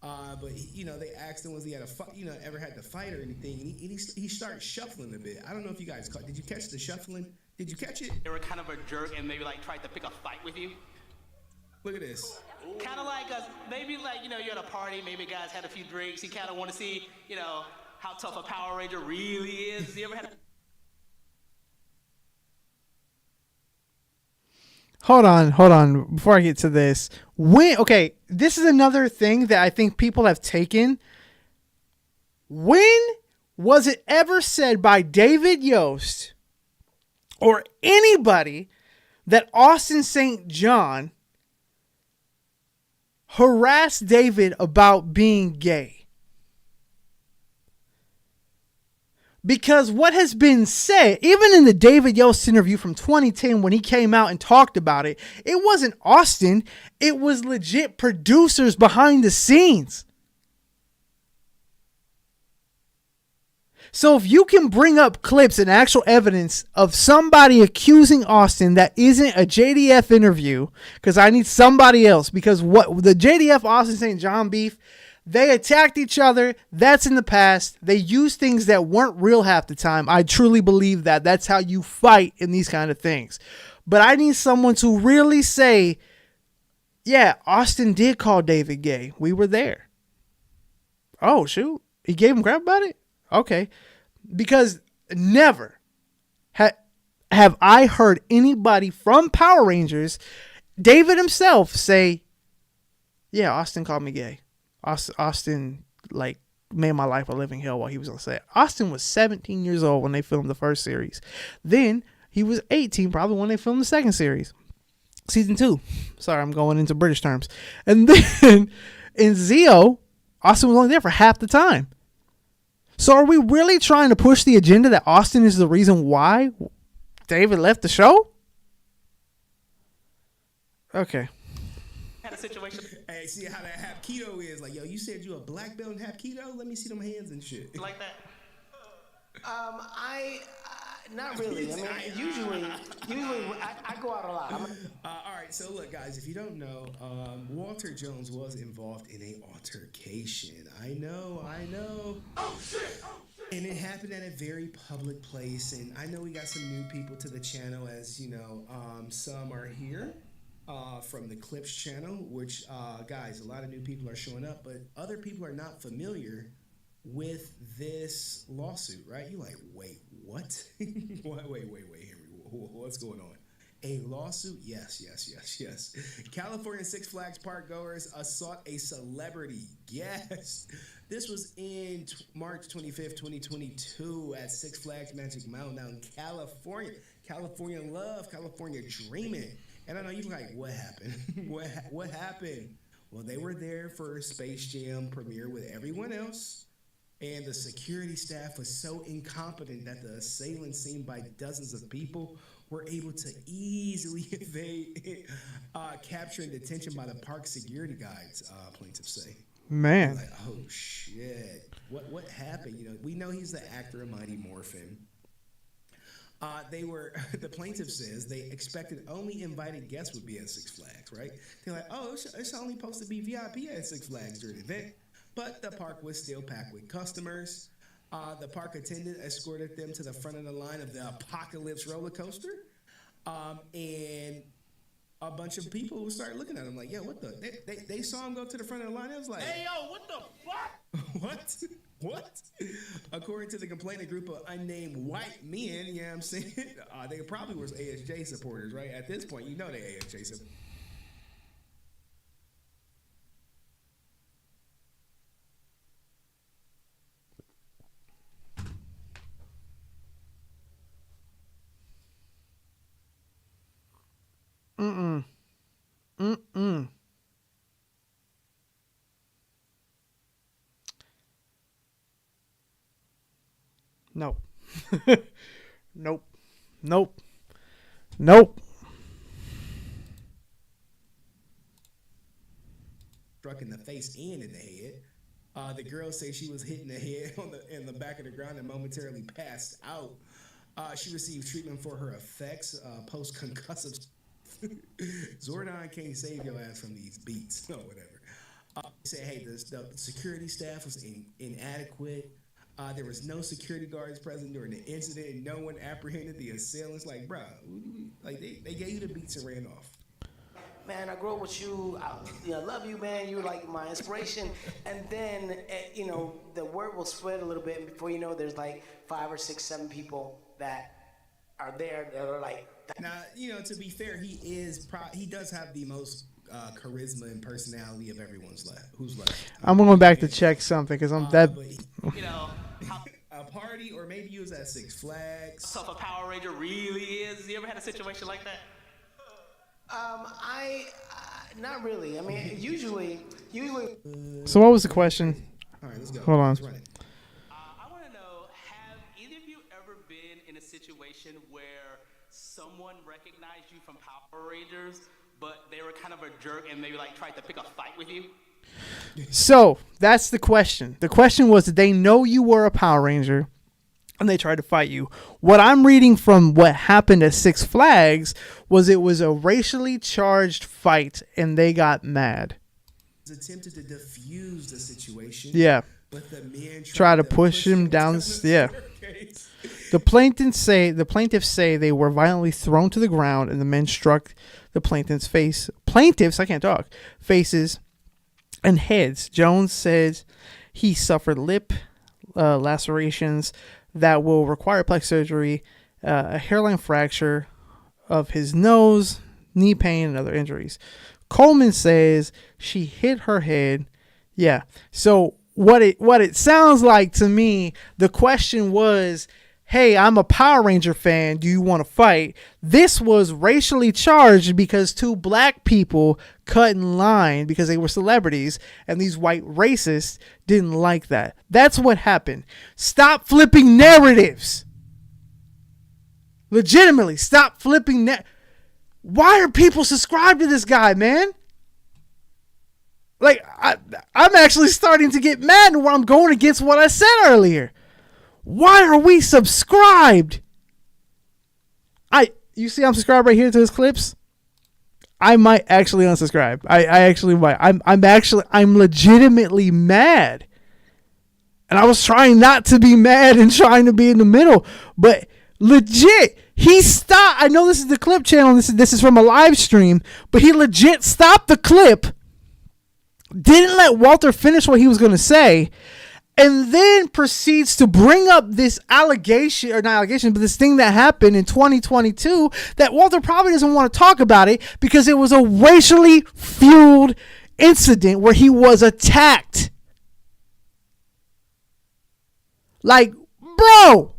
But they asked him was he had ever had to fight or anything, and he started shuffling a bit. I don't know if you guys did you catch the shuffling? Did you catch it? They were kind of a jerk and maybe like tried to pick a fight with you. Look at this. Kind of like maybe like you're at a party, maybe guys had a few drinks. You kind of want to see how tough a Power Ranger really is. You ever had? Hold on. Before I get to this, this is another thing that I think people have taken. When was it ever said by David Yost or anybody that Austin St. John harassed David about being gay? Because what has been said, even in the David Yost interview from 2010 when he came out and talked about it, it wasn't Austin. It was legit producers behind the scenes. So if you can bring up clips and actual evidence of somebody accusing Austin that isn't a JDF interview, because I need somebody else, because what the JDF Austin St. John beef, they attacked each other. That's in the past. They used things that weren't real half the time. I truly believe that. That's how you fight in these kind of things. But I need someone to really say, yeah, Austin did call David gay. We were there. Oh, shoot. He gave him crap about it? Okay. Because never have I heard anybody from Power Rangers, David himself, say, yeah, Austin called me gay. Austin made my life a living hell while he was on set. Austin was 17 years old when they filmed the first series. Then he was 18 probably when they filmed the second series. Season 2. Sorry, I'm going into British terms. And then in Zeo, Austin was only there for half the time. So are we really trying to push the agenda that Austin is the reason why David left the show? Okay. Had a situation. Hey, see how that Hapkido is. Like, yo, you said you a black belt in Hapkido? Let me see them hands and shit. Like that? Not really. I mean, usually I go out a lot. All right, so look, guys, if you don't know, Walter Jones was involved in an altercation. I know. Oh, shit! And it happened at a very public place. And I know we got some new people to the channel, as you know. Some are here from the Clips channel, which, guys, a lot of new people are showing up, but other people are not familiar with this lawsuit, right? You're like, wait, what? wait, Henry, what's going on? A lawsuit? Yes. California Six Flags park goers assault a celebrity guest. This was in March 25th, 2022 at Six Flags Magic Mountain out in California. California love, California dreaming. And I know you're like, what happened? What happened? Well, they were there for a Space Jam premiere with everyone else. And the security staff was so incompetent that the assailants, seen by dozens of people, were able to easily evade capture and detention by the park security guides, plaintiffs say. Man. Like, oh, shit. What happened? You know, we know he's the actor of Mighty Morphin. The plaintiff says they expected only invited guests would be at Six Flags, right? They're like, oh, it's only supposed to be VIP at Six Flags during the event. But the park was still packed with customers. The park attendant escorted them to the front of the line of the Apocalypse roller coaster. And a bunch of people started looking at him like, yo, what the? They saw him go to the front of the line. It was like, Hey, yo, what the fuck? What? According to the complaint, a group of unnamed white men, you know what I'm saying? They probably were ASJ supporters, right? At this point, you know they ASJ supporters. Nope. struck in the face and in the head. The girl say she was hit in the head in the back of the ground and momentarily passed out. She received treatment for her effects post-concussive. Zordon can't save your ass from these beats or whatever. Say, hey, the security staff was inadequate. There was no security guards present during the incident, and no one apprehended the assailants. Like, bro, like they gave you the beats and ran off. Man, I grew up with you. I love you, man. You were like my inspiration. And then, the word will spread a little bit, and before you know, there's like 5 or 6, 7 people that are there that are like. Now, to be fair, he does have the most charisma and personality of everyone's left. Who's left? I'm going back to check something because I'm that. A party, or maybe you was at Six Flags. So if a Power Ranger really is, you ever had a situation like that? Not really. I mean, usually. So what was the question? All right, let's go. Hold on. Let's run it. I want to know, have either of you ever been in a situation where someone recognized you from Power Rangers, but they were kind of a jerk and maybe like tried to pick a fight with you? So that's the question. The question was, did they know you were a Power Ranger and they tried to fight you? What I'm reading from what happened at Six Flags was it was a racially charged fight and they got mad. Attempted to defuse the situation. Yeah. But the men tried to push him down. Yeah. The plaintiffs say they were violently thrown to the ground and the men struck the plaintiffs, faces and heads. Jones says he suffered lip lacerations that will require plastic surgery, a hairline fracture of his nose, knee pain, and other injuries. Coleman says she hit her head. Yeah. So what it sounds like to me, the question was, hey, I'm a Power Ranger fan. Do you want to fight? This was racially charged because 2 black people cut in line because they were celebrities, and these white racists didn't like that. That's what happened. Stop flipping narratives. Legitimately, stop flipping. Why are people subscribed to this guy, man? Like, I'm actually starting to get mad where I'm going against what I said earlier. Why are we subscribed? You see I'm subscribed right here to his clips? I might actually unsubscribe. I actually might. I'm legitimately mad. And I was trying not to be mad and trying to be in the middle. But legit, he stopped. I know this is the clip channel. This is from a live stream. But he legit stopped the clip. Didn't let Walter finish what he was going to say. And then proceeds to bring up this allegation, or not allegation, but this thing that happened in 2022 that Walter probably doesn't want to talk about it because it was a racially fueled incident where he was attacked. Like, bro.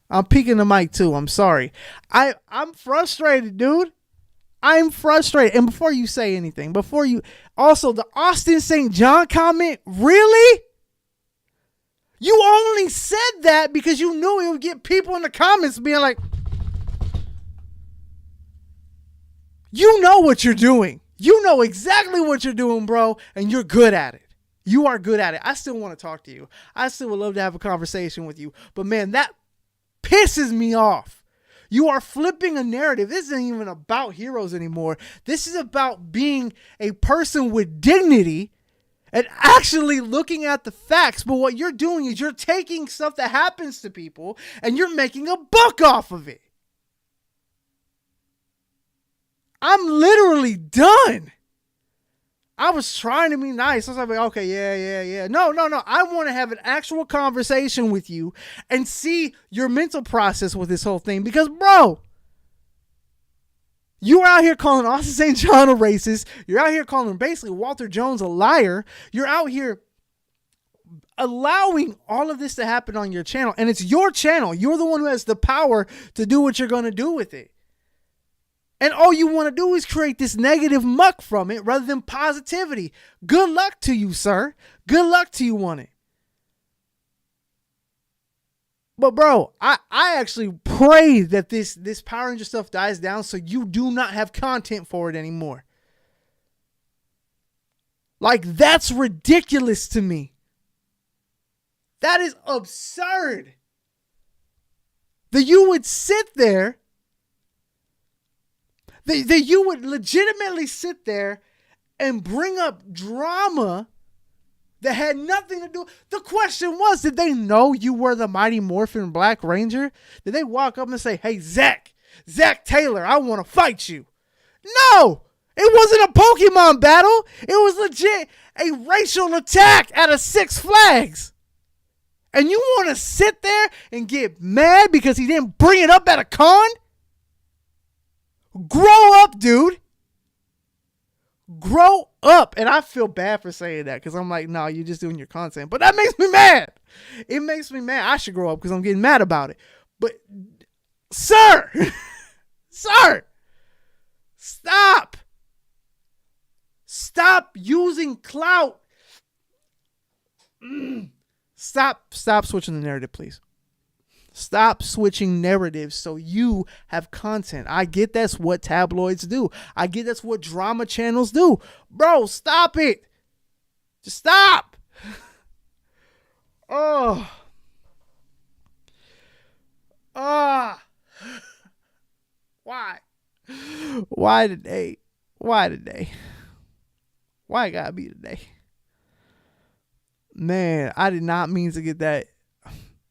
I'm peeking the mic too. I'm sorry. I'm frustrated, dude. I'm frustrated. And before you say anything, also the Austin St. John comment, really? You only said that because you knew it would get people in the comments being like, you know what you're doing. You know exactly what you're doing, bro, and you're good at it. You are good at it. I still want to talk to you. I still would love to have a conversation with you. But man, that pisses me off. You are flipping a narrative. This isn't even about heroes anymore. This is about being a person with dignity and actually looking at the facts. But what you're doing is you're taking stuff that happens to people and you're making a buck off of it. I'm literally done. I was trying to be nice. I was like, okay, yeah. No. I want to have an actual conversation with you and see your mental process with this whole thing. Because, bro, you're out here calling Austin St. John a racist. You're out here calling basically Walter Jones a liar. You're out here allowing all of this to happen on your channel. And it's your channel. You're the one who has the power to do what you're going to do with it. And all you want to do is create this negative muck from it rather than positivity. Good luck to you, sir. Good luck to you on it. But bro, I actually pray that this Power Ranger stuff dies down so you do not have content for it anymore. Like, that's ridiculous to me. That is absurd. That you would sit there, that you would legitimately sit there and bring up drama that had nothing to do. The question was, did they know you were the Mighty Morphin Black Ranger? Did they walk up and say, hey, Zach Taylor, I want to fight you? No, it wasn't a Pokemon battle. It was legit a racial attack at a Six Flags. And you want to sit there and get mad because he didn't bring it up at a con? Grow up, dude. Grow up. And I feel bad for saying that because I'm like, no, you're just doing your content. But that makes me mad. It makes me mad. I should grow up because I'm getting mad about it. But, sir, sir, stop. Stop using clout. Stop switching the narrative, please. Stop switching narratives so you have content. I get that's what tabloids do. I get that's what drama channels do. Bro, stop it. Just stop. Oh. Why? Why today? Why today? Why it gotta be today? Man, I did not mean to get that.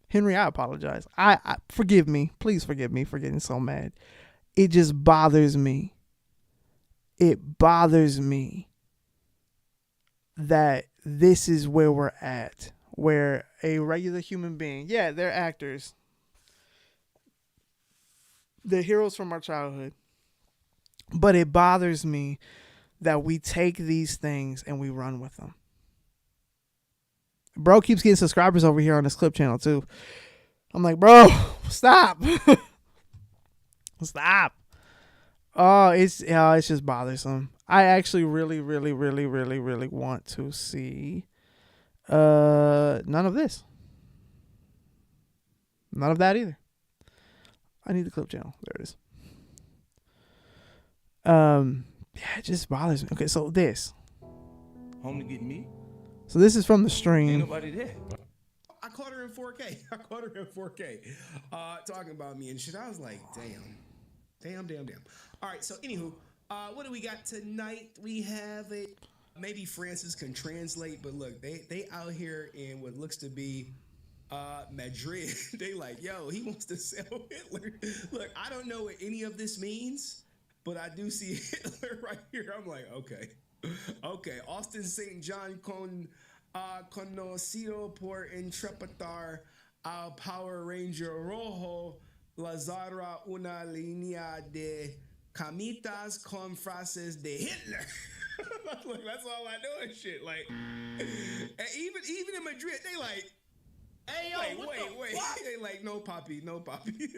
Henry, I apologize. I forgive me. Please forgive me for getting so mad. It just bothers me. It bothers me that this is where we're at. Where a regular human being, yeah, they're actors. They're heroes from our childhood. But it bothers me that we take these things and we run with them. Bro keeps getting subscribers over here on this clip channel too. I'm like, bro, stop. Stop. Oh, it's just bothersome. I actually really want to see none of this. None of that either. I need the clip channel. There it is. Yeah, it just bothers me. Okay, so this. Home to get me? So this is from the stream. Ain't nobody there. I caught her in 4K. Talking about me and shit. I was like, damn. All right, so anywho, what do we got tonight? We have maybe Francis can translate, but look, they out here in what looks to be Madrid. They like, yo, he wants to sell Hitler. Look, I don't know what any of this means, but I do see Hitler right here. I'm like, okay. Austin St. John conocido por interpretar al Power Ranger Rojo, Lazara una línea de camitas con frases de Hitler. Like, that's all I know and shit. Like, and even in Madrid, they like, hey, yo, wait. They like, no, poppy.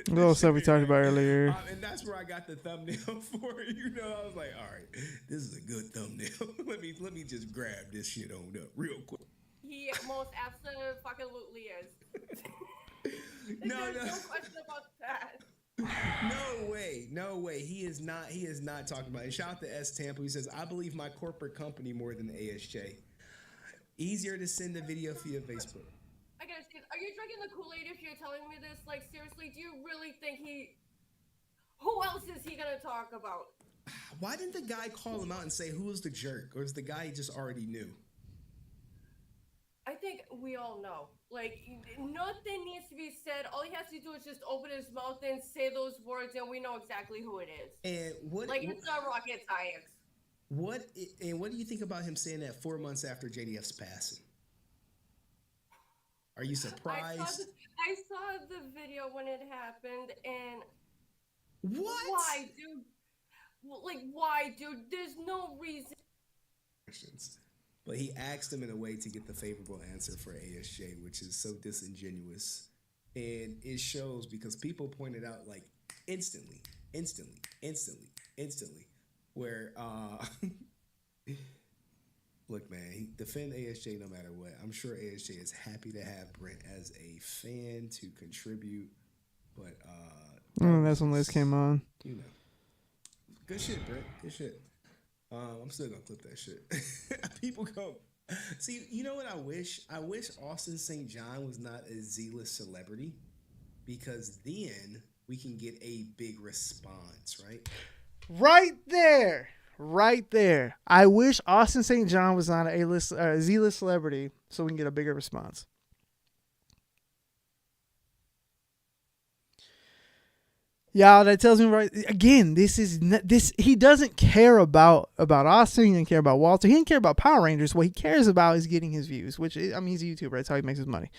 Little stuff we talked about earlier. And that's where I got the thumbnail for it. You know, I was like, all right, this is a good thumbnail. let me just grab this shit on up real quick. He most absolutely is. No question about that. No way. He is not talking about it. Shout out to S Tampa. He says, I believe my corporate company more than the ASJ. Easier to send a video via Facebook. I gotta say, are you drinking the Kool-Aid if you're telling me this? Like, seriously, do you really think who else is he gonna talk about? Why didn't the guy call him out and say who was the jerk? Or is the guy he just already knew? I think we all know. Like, nothing needs to be said. All he has to do is just open his mouth and say those words, and we know exactly who it is. And it's not rocket science. What do you think about him saying that 4 months after JDF's passing? Are you surprised? I saw the video when it happened, and what? Why, dude? Like, why, dude? There's no reason. But he asked him in a way to get the favorable answer for ASJ, which is so disingenuous. And it shows because people pointed out like instantly, where look, man, defend ASJ no matter what. I'm sure ASJ is happy to have Brent as a fan to contribute, but that's when Liz came on. You know, good shit, Brent. Good shit. I'm still gonna clip that shit. People go. See, you know what I wish? I wish Austin St. John was not a Z-list celebrity, because then we can get a big response, right? Right there. Right there. I wish Austin St. John was on a A-list, Z-list celebrity so we can get a bigger response. Yeah, that tells me right again. This is this. He doesn't care about Austin. He didn't care about Walter. He didn't care about Power Rangers. What he cares about is getting his views. Which I mean, he's a YouTuber. That's how he makes his money.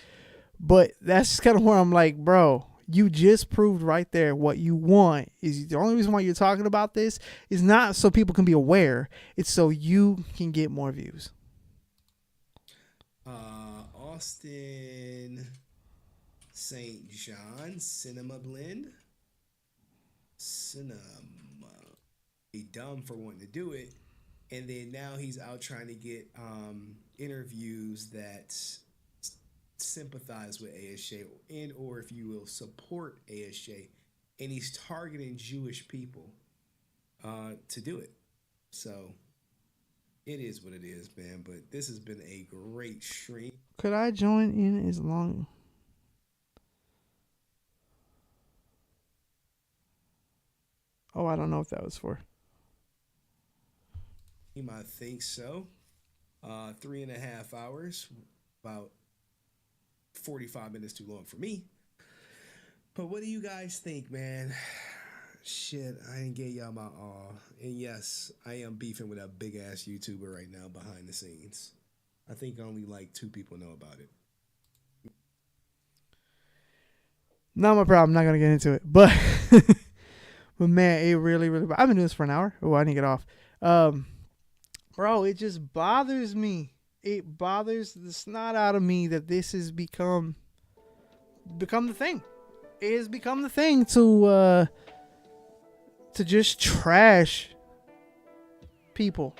But that's just kind of where I'm like, bro, you just proved right there what you want is the only reason why you're talking about this is not so people can be aware. It's so you can get more views. Austin St. John Cinema Blend. Cinema. He dumb for wanting to do it, and then now he's out trying to get interviews that sympathize with ASJ and or, if you will, support ASJ, and he's targeting Jewish people to do it. So it is what it is, man. But this has been a great stream. Could I join in as long? Oh, I don't know what that was for. I think so. 3.5 hours, about 45 minutes too long for me. But what do you guys think, man? Shit, I ain't get y'all my awe. And yes, I am beefing with a big ass YouTuber right now behind the scenes. I think only like 2 people know about it. Not my problem. Not gonna get into it, but but man, it really. I've been doing this for an hour. Oh, I need to get off. Bro, it just bothers me. It bothers the snot out of me that this has become the thing. It has become the thing to just trash people.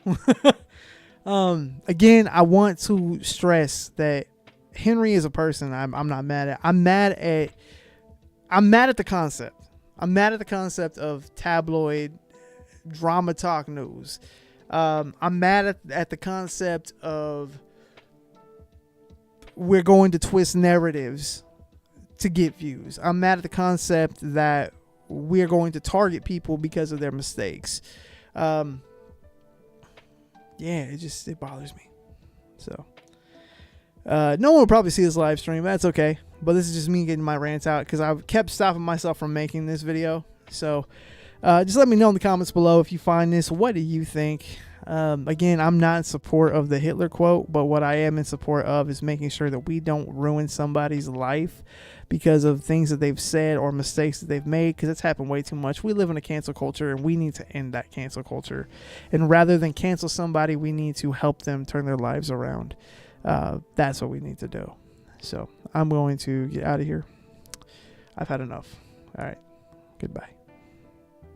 Again, I want to stress that Henry is a person I'm not mad at. I'm mad at the concept. I'm mad at the concept of tabloid drama talk news. I'm mad at the concept of we're going to twist narratives to get views. I'm mad at the concept that we're going to target people because of their mistakes. Yeah, it bothers me. So, no one will probably see this live stream. That's okay. But this is just me getting my rants out because I've kept stopping myself from making this video. So, just let me know in the comments below if you find this. What do you think? Again, I'm not in support of the Hitler quote, but what I am in support of is making sure that we don't ruin somebody's life because of things that they've said or mistakes that they've made, because it's happened way too much. We live in a cancel culture, and we need to end that cancel culture. And rather than cancel somebody, we need to help them turn their lives around. That's what we need to do. So I'm going to get out of here. I've had enough. All right. Goodbye.